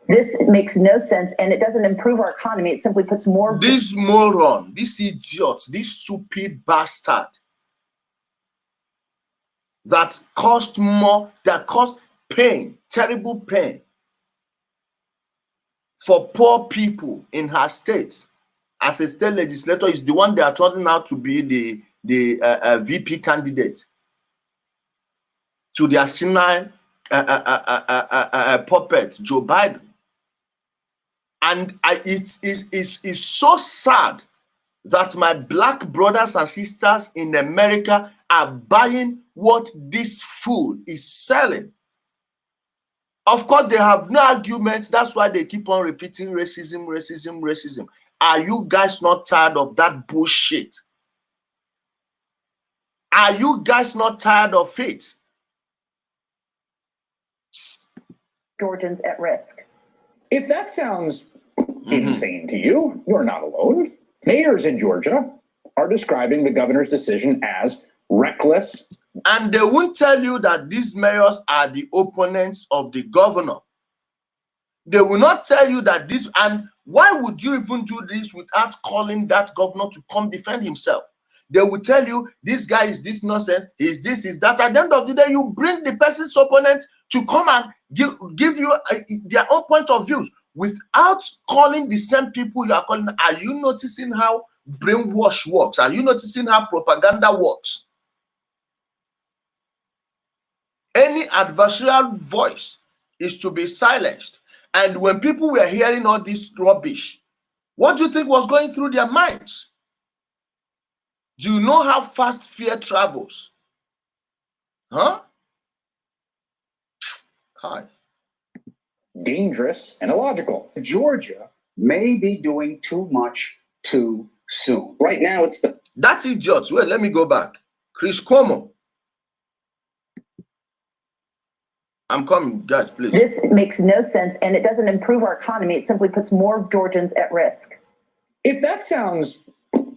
This makes no sense, and it doesn't improve our economy. It simply puts more... This moron, this idiot, this stupid bastard that caused pain, terrible pain for poor people in her state. As a state legislator, is the one they are turning out to be the VP candidate to their senile puppet, Joe Biden. And it's so sad that my black brothers and sisters in America are buying what this fool is selling. Of course, they have no argument. That's why they keep on repeating racism, racism, racism. Are you guys not tired of that bullshit? Are you guys not tired of it? Georgians at risk. If that sounds insane to you, you're not alone. Mayors in Georgia are describing the governor's decision as reckless. And they won't tell you that these mayors are the opponents of the governor. They will not tell you that this, and why would you even do this without calling that governor to come defend himself? They will tell you this guy is this nonsense, is this, is that. At the end of the day, you bring the person's opponent to come and give you their own point of views without calling the same people you are calling. Are you noticing how brainwash works? Are you noticing how propaganda works? Any adversarial voice is to be silenced. And when people were hearing all this rubbish, what do you think was going through their minds? Do you know how fast fear travels? Huh? Hi. Dangerous and illogical. Georgia may be doing too much too soon. Right now, it's the... That idiot. Wait, let me go back. Chris Cuomo. I'm coming, guys, please. This makes no sense, and it doesn't improve our economy. It simply puts more Georgians at risk. If that sounds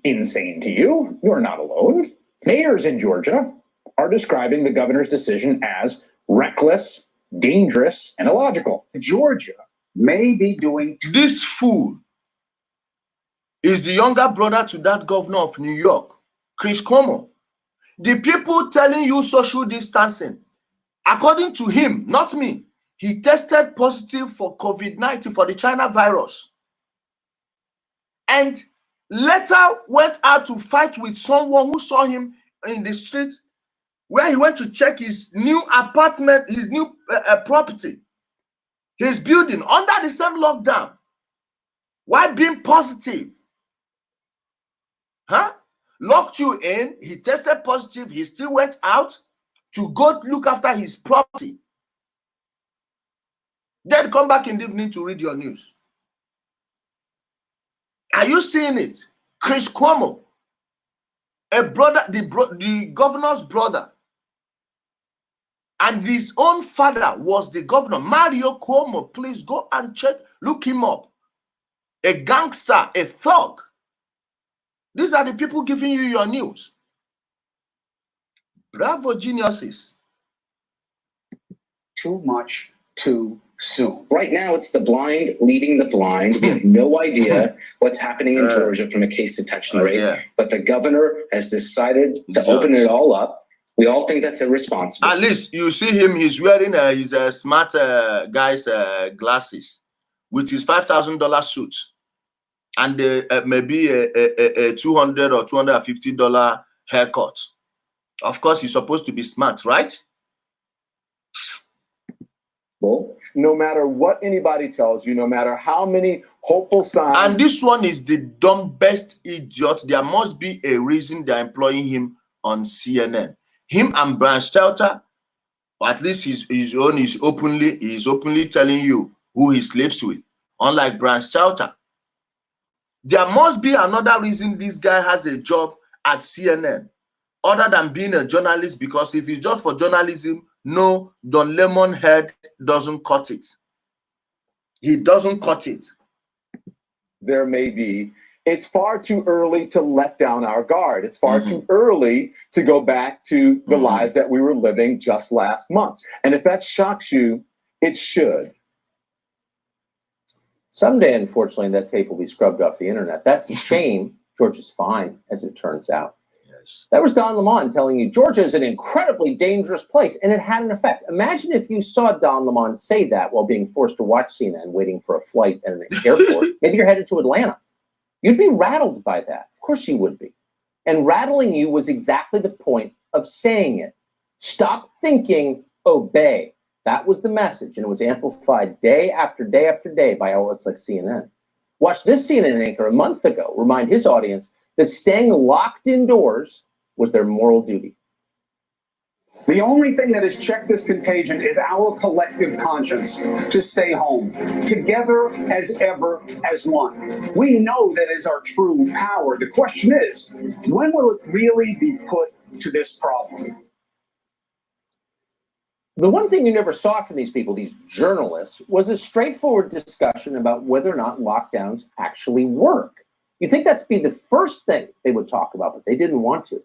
insane to you, you're not alone. Mayors in Georgia are describing the governor's decision as reckless, dangerous, and illogical. Georgia may be doing This fool is the younger brother to that governor of New York, Chris Cuomo. The people telling you social distancing, according to him, not me, he tested positive for COVID-19, for the China virus. And later went out to fight with someone who saw him in the street where he went to check his new apartment, his new property, his building under the same lockdown. Why being positive? Huh? Locked you in, he tested positive, he still went out to go look after his property. Then come back in the evening to read your news. Are you seeing it? Chris Cuomo, a brother, the governor's brother, and his own father was the governor, Mario Cuomo. Please go and check, look him up. A gangster, a thug. These are the people giving you your news. Bravo, geniuses. too much too soon. Right now, it's the blind leading the blind. We have no idea what's happening in Georgia from a case detection rate, yeah. but the governor has decided to open it all up. We all think that's irresponsible. At least you see him, he's wearing his smart guy's glasses with his $5,000 suit and maybe a $200 or $250 haircut. Of course, you're supposed to be smart, right? No matter what anybody tells you, no matter how many hopeful signs. And this one is the dumbest idiot. There must be a reason they're employing him on CNN. Him and Brian Stelter, or at least his own is openly telling you who he sleeps with. Unlike Brian Stelter, there must be another reason this guy has a job at CNN other than being a journalist, because if it's just for journalism, no, Don Lemonhead doesn't cut it. He doesn't cut it. There may be. It's far too early to let down our guard. It's far too early to go back to the lives that we were living just last month. And if that shocks you, it should. Someday, unfortunately, that tape will be scrubbed off the internet. That's a shame. Georgia's fine, as it turns out. Yes. That was Don Lemon telling you Georgia is an incredibly dangerous place, and it had an effect. Imagine if you saw Don Lemon say that while being forced to watch CNN waiting for a flight at an airport. Maybe you're headed to Atlanta. You'd be rattled by that. Of course you would be. And rattling you was exactly the point of saying it. Stop thinking, obey. That was the message, and it was amplified day after day after day by outlets like CNN. Watch this CNN anchor a month ago remind his audience that staying locked indoors was their moral duty. The only thing that has checked this contagion is our collective conscience to stay home, together as ever as one. We know that is our true power. The question is, when will it really be put to this problem? The one thing you never saw from these people, these journalists, was a straightforward discussion about whether or not lockdowns actually work. You'd think that'd be the first thing they would talk about, but they didn't want to.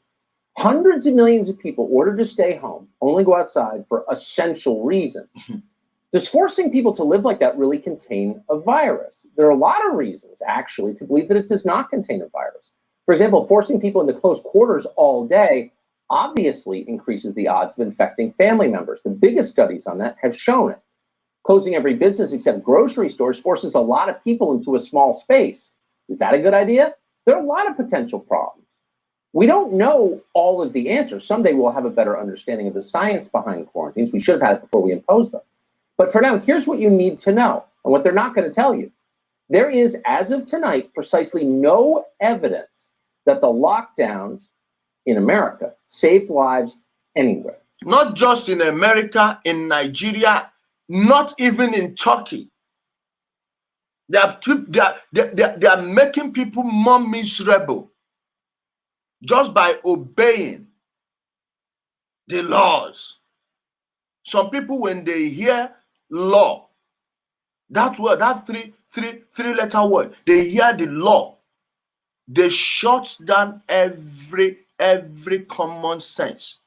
Hundreds of millions of people ordered to stay home, only go outside for essential reasons. Does forcing people to live like that really contain a virus? There are a lot of reasons, actually, to believe that it does not contain a virus. For example, forcing people into close quarters all day obviously increases the odds of infecting family members. The biggest studies on that have shown it. Closing every business except grocery stores forces a lot of people into a small space. Is that a good idea? There are a lot of potential problems. We don't know all of the answers. Someday we'll have a better understanding of the science behind quarantines. We should have had it before we imposed them. But for now, here's what you need to know, and what they're not going to tell you. There is, as of tonight, precisely no evidence that the lockdowns in America saved lives anywhere. Not just in America, in Nigeria, not even in Turkey. They are making people more miserable just by obeying the laws. Some people, when they hear law, that word, that three-letter word, they hear the law, they shut down every common sense.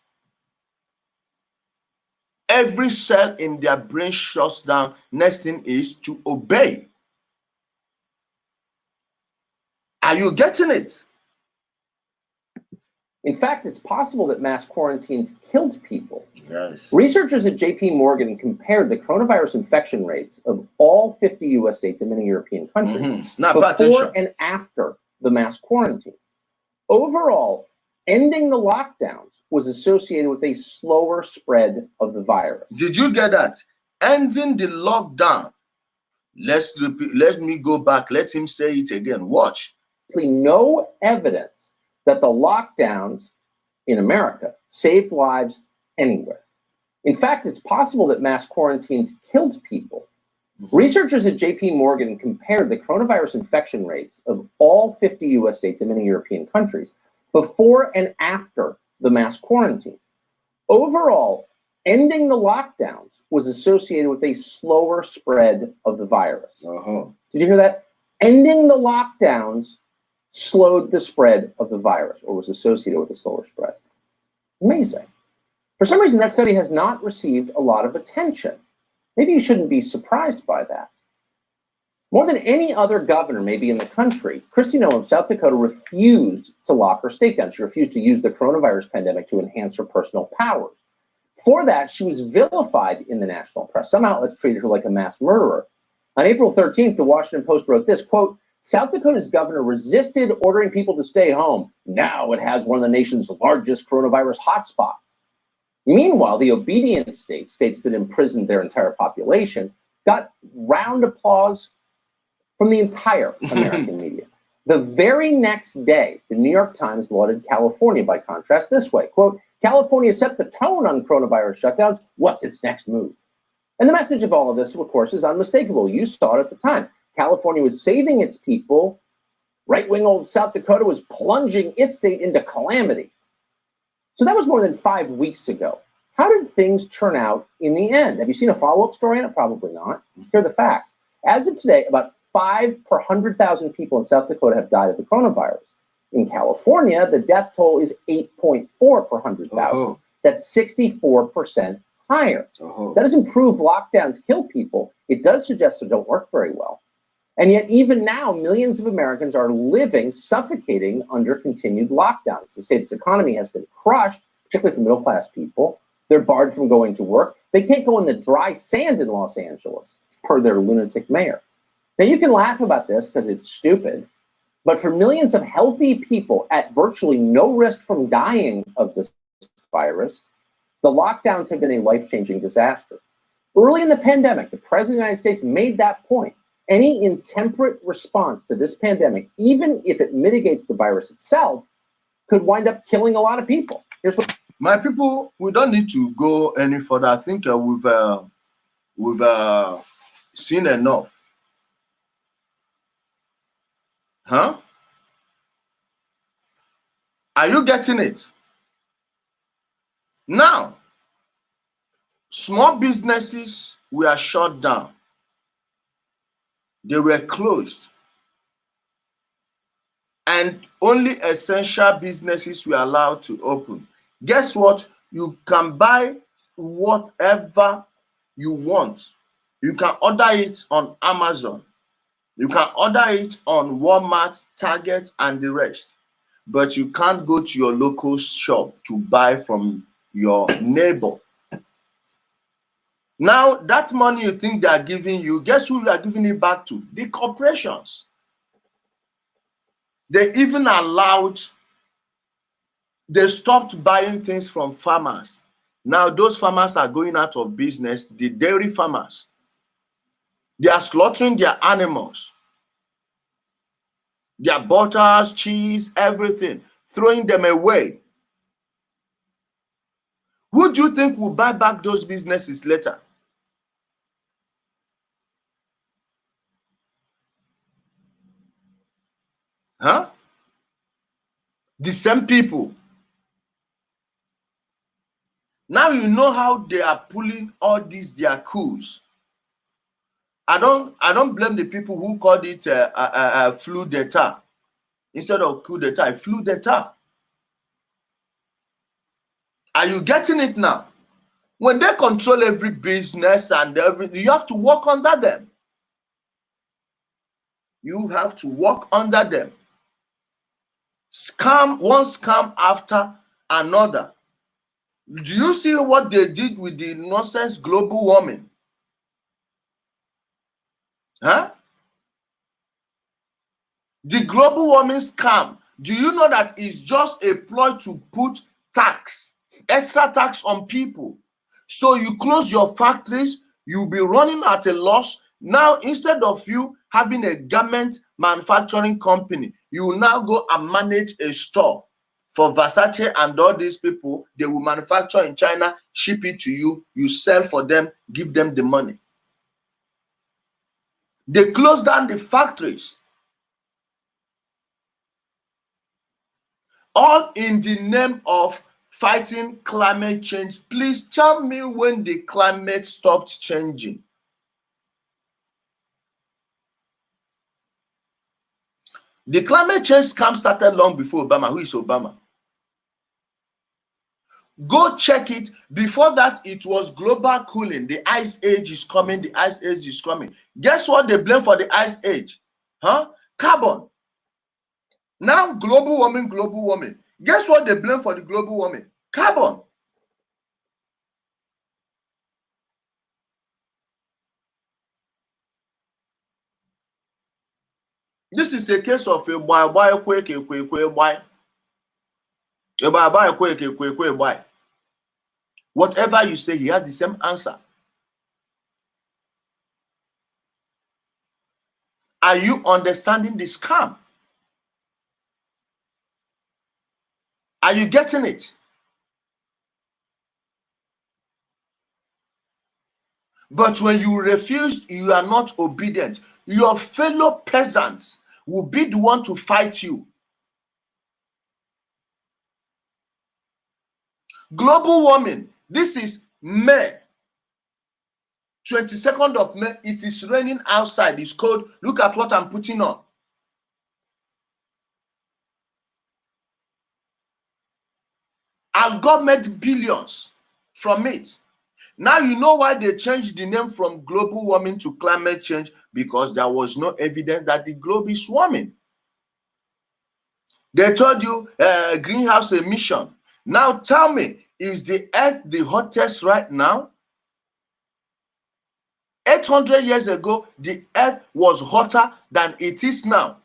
Every cell in their brain shuts down. Next thing is to obey. Are you getting it? In fact, it's possible that mass quarantines killed people. Yes. Researchers at JP Morgan compared the coronavirus infection rates of all 50 US states and many European countries before and after the mass quarantines. Overall, ending the lockdowns was associated with a slower spread of the virus. Did you get that? Ending the lockdown. Let's repeat. Let me go back. Let him say it again. Watch. No evidence that the lockdowns in America saved lives anywhere. In fact, it's possible that mass quarantines killed people. Researchers at JP Morgan compared the coronavirus infection rates of all 50 US states and many European countries before and after the mass quarantines. Overall, ending the lockdowns was associated with a slower spread of the virus. Did you hear that? Ending the lockdowns slowed the spread of the virus, or was associated with a slower spread. Amazing. For some reason, that study has not received a lot of attention. Maybe you shouldn't be surprised by that. More than any other governor, maybe in the country, Kristi Noem of South Dakota refused to lock her state down. She refused to use the coronavirus pandemic to enhance her personal powers. For that, she was vilified in the national press. Some outlets treated her like a mass murderer. On April 13th, the Washington Post wrote this, quote, South Dakota's governor resisted ordering people to stay home. Now it has one of the nation's largest coronavirus hotspots. Meanwhile, the obedient states that imprisoned their entire population, got round applause from the entire American media. The very next day, the New York Times lauded California, by contrast, this way, quote, California set the tone on coronavirus shutdowns. What's its next move? And the message of all of this, of course, is unmistakable. You saw it at the time. California was saving its people. Right-wing old South Dakota was plunging its state into calamity. So that was more than 5 weeks ago. How did things turn out in the end? Have you seen a follow-up story on it? Probably not. Here are the facts. As of today, about 5 per 100,000 people in South Dakota have died of the coronavirus. In California, the death toll is 8.4 per 100,000. That's 64% higher. That doesn't prove lockdowns kill people. It does suggest they don't work very well. And yet, even now, millions of Americans are living, suffocating under continued lockdowns. The state's economy has been crushed, particularly for middle-class people. They're barred from going to work. They can't go in the dry sand in Los Angeles, per their lunatic mayor. Now, you can laugh about this because it's stupid, but for millions of healthy people at virtually no risk from dying of this virus, the lockdowns have been a life-changing disaster. Early in the pandemic, the President of the United States made that point. Any intemperate response to this pandemic, even if it mitigates the virus itself, could wind up killing a lot of people. Here's what my people, we don't need to go any further. I think we've seen enough. Huh? Are you getting it? Now, small businesses were shut down. They were closed. And only essential businesses were allowed to open. Guess what? You can buy whatever you want. You can order it on Amazon. You can order it on Walmart, Target, and the rest. But you can't go to your local shop to buy from your neighbor. Now, that money you think they are giving you, guess who you are giving it back to? The corporations. They even they stopped buying things from farmers. Now, those farmers are going out of business, the dairy farmers. They are slaughtering their animals. Their butters, cheese, everything, throwing them away. Who do you think will buy back those businesses later? Huh? The same people. Now you know how they are pulling all these their coups. I don't blame the people who called it flu d'etat instead of coup d'etat. Flu d'etat. Are you getting it now? When they control every business and everything, you have to work under them. You have to work under them. Scam, one scam after another. Do you see what they did with the nonsense global warming? Huh? The global warming scam, do you know that it's just a ploy to put tax, extra tax on people? So you close your factories, you'll be running at a loss. Now, instead of you having a garment manufacturing company, you will now go and manage a store for Versace and all these people. They will manufacture in China, ship it to you, you sell for them, give them the money. They close down the factories. All in the name of fighting climate change. Please tell me when the climate stopped changing. The climate change scam started long before Obama. Who is Obama? Go check it. Before that, it was global cooling. The ice age is coming. The ice age is coming. Guess what they blame for the ice age? Huh? Carbon. Now, global warming, global warming. Guess what they blame for the global warming? Carbon. This is a case of a boy, whatever you say, he has the same answer. Are you understanding the scam? Are you getting it? But when you refuse, you are not obedient. Your fellow peasants will be the one to fight you. Global warming. This is May. 22nd of May. It is raining outside. It's cold. Look at what I'm putting on. Al Gore made billions from it. Now you know why they changed the name from global warming to climate change, because there was no evidence that the globe is warming. They told you greenhouse emission. Now tell me, is the earth the hottest right now? 800 years ago, the earth was hotter than it is now.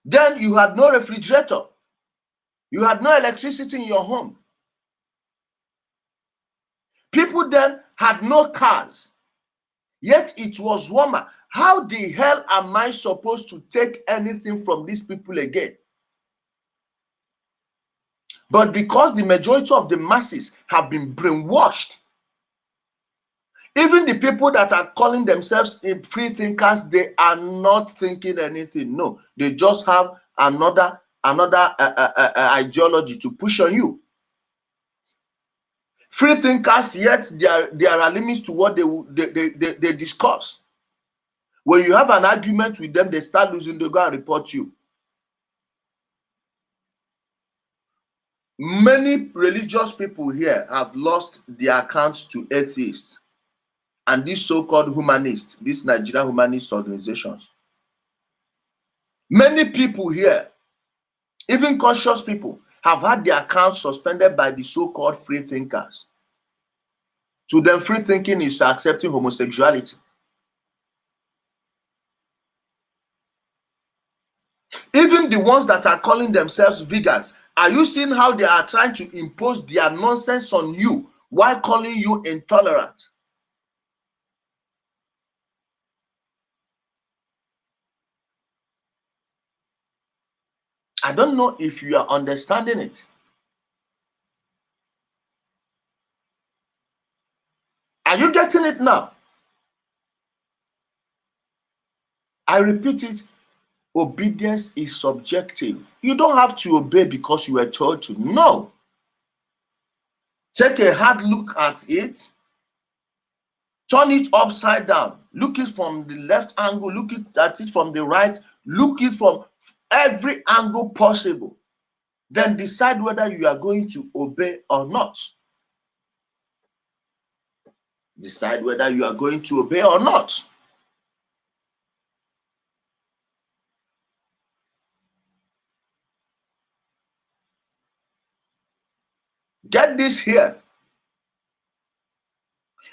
Then you had no refrigerator. You had no electricity in your home. People then had no cars, yet it was warmer. How the hell am I supposed to take anything from these people again? But because the majority of the masses have been brainwashed, even the people that are calling themselves free thinkers, they are not thinking anything. No, they just have another ideology to push on you. Free thinkers, yet there are limits to what they discuss. When you have an argument with them, they start losing, they go and report you. Many religious people here have lost their accounts to atheists and these so-called humanists, these Nigerian humanist organizations. Many people here, even conscious people, have had their accounts suspended by the so-called free thinkers. To them, free thinking is accepting homosexuality. Even the ones that are calling themselves vegans, are you seeing how they are trying to impose their nonsense on you while calling you intolerant? I don't know if you are understanding it. Are you getting it now? I repeat it. Obedience is subjective. You don't have to obey because you were told to. No. Take a hard look at it. Turn it upside down. Look it from the left angle. Look at it from the right. Look it from every angle possible. Then decide whether you are going to obey or not. Decide whether you are going to obey or not. Get this here.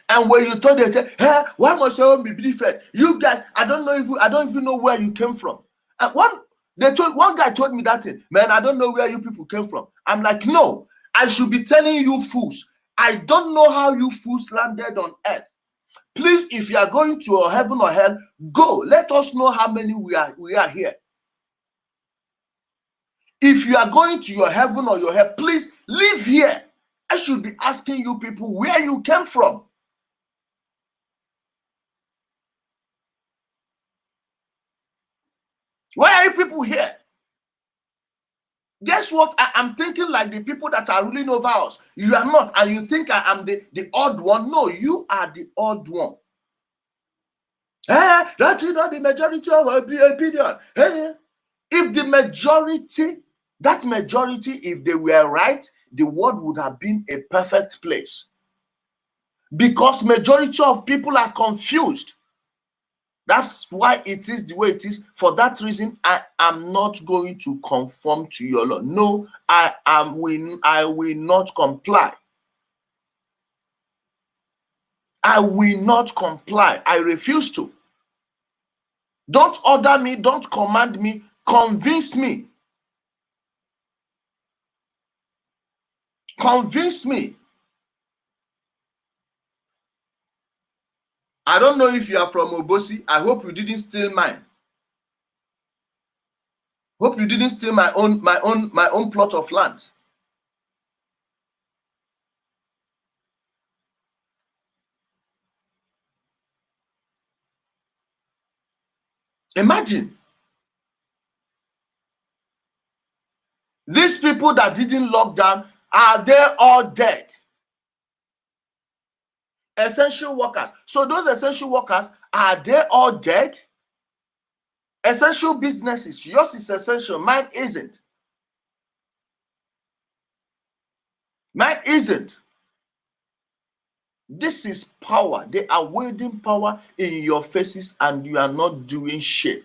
And when you told them, hey, why must your own be different? You guys, I don't even know where you came from. And one guy told me that thing, man, I don't know where you people came from. I'm like, no, I should be telling you fools. I don't know how you fools landed on earth. Please, if you are going to heaven or hell, go. Let us know how many we are here. If you are going to your heaven or your hell, please live here. I should be asking you people where you came from. Why are you people here? Guess what? I'm thinking like the people that are ruling over us. You are not, and you think I am the odd one. No, you are the odd one. That is not the majority of our opinion. If the majority, that majority, if they were right, the world would have been a perfect place. Because majority of people are confused. That's why it is the way it is. For that reason, I am not going to conform to your law. No, I will not comply. I will not comply. I refuse to. Don't order me, don't command me, convince me. Convince me. I don't know if you are from Obosi. I hope you didn't steal mine. Hope you didn't steal my own plot of land. Imagine. These people that didn't lock down, are they all dead? Essential workers. So those essential workers, are they all dead? Essential businesses. Yours is essential. Mine isn't. Mine isn't. This is power. They are wielding power in your faces and you are not doing shit.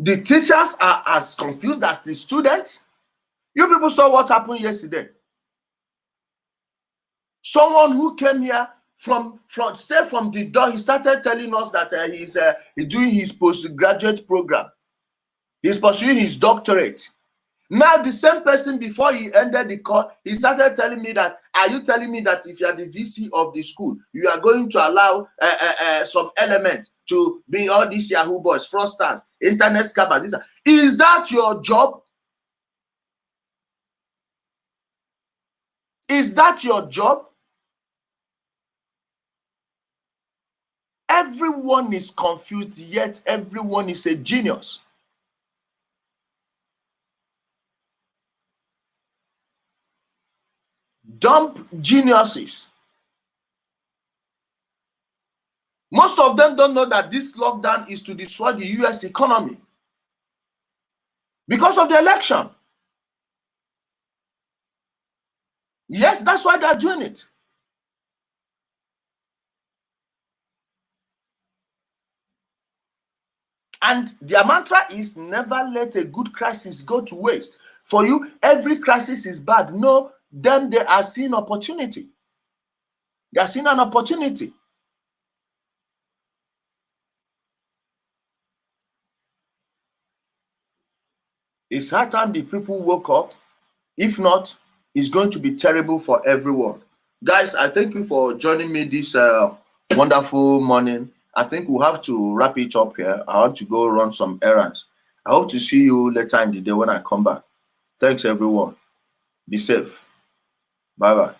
The teachers are as confused as the students. You people saw what happened yesterday. Someone who came here from the door, he started telling us that he's doing his postgraduate program. He's pursuing his doctorate. Now the same person, before he ended the call, he started telling me that, are you telling me that if you are the VC of the school, you are going to allow some elements to be all these Yahoo boys, fraudsters, internet scammers? Is that your job? Is that your job? Everyone is confused, yet everyone is a genius. Dump geniuses. Most of them don't know that this lockdown is to destroy the US economy because of the election. Yes, that's why they're doing it. And their mantra is never let a good crisis go to waste. For you, every crisis is bad. No, then they are seeing opportunity. They are seeing an opportunity. It's hard time the people woke up. If not, it's going to be terrible for everyone. Guys, I thank you for joining me this wonderful morning. I think we'll have to wrap it up here. I want to go run some errands. I hope to see you later in the day when I come back. Thanks, everyone. Be safe. Bye-bye.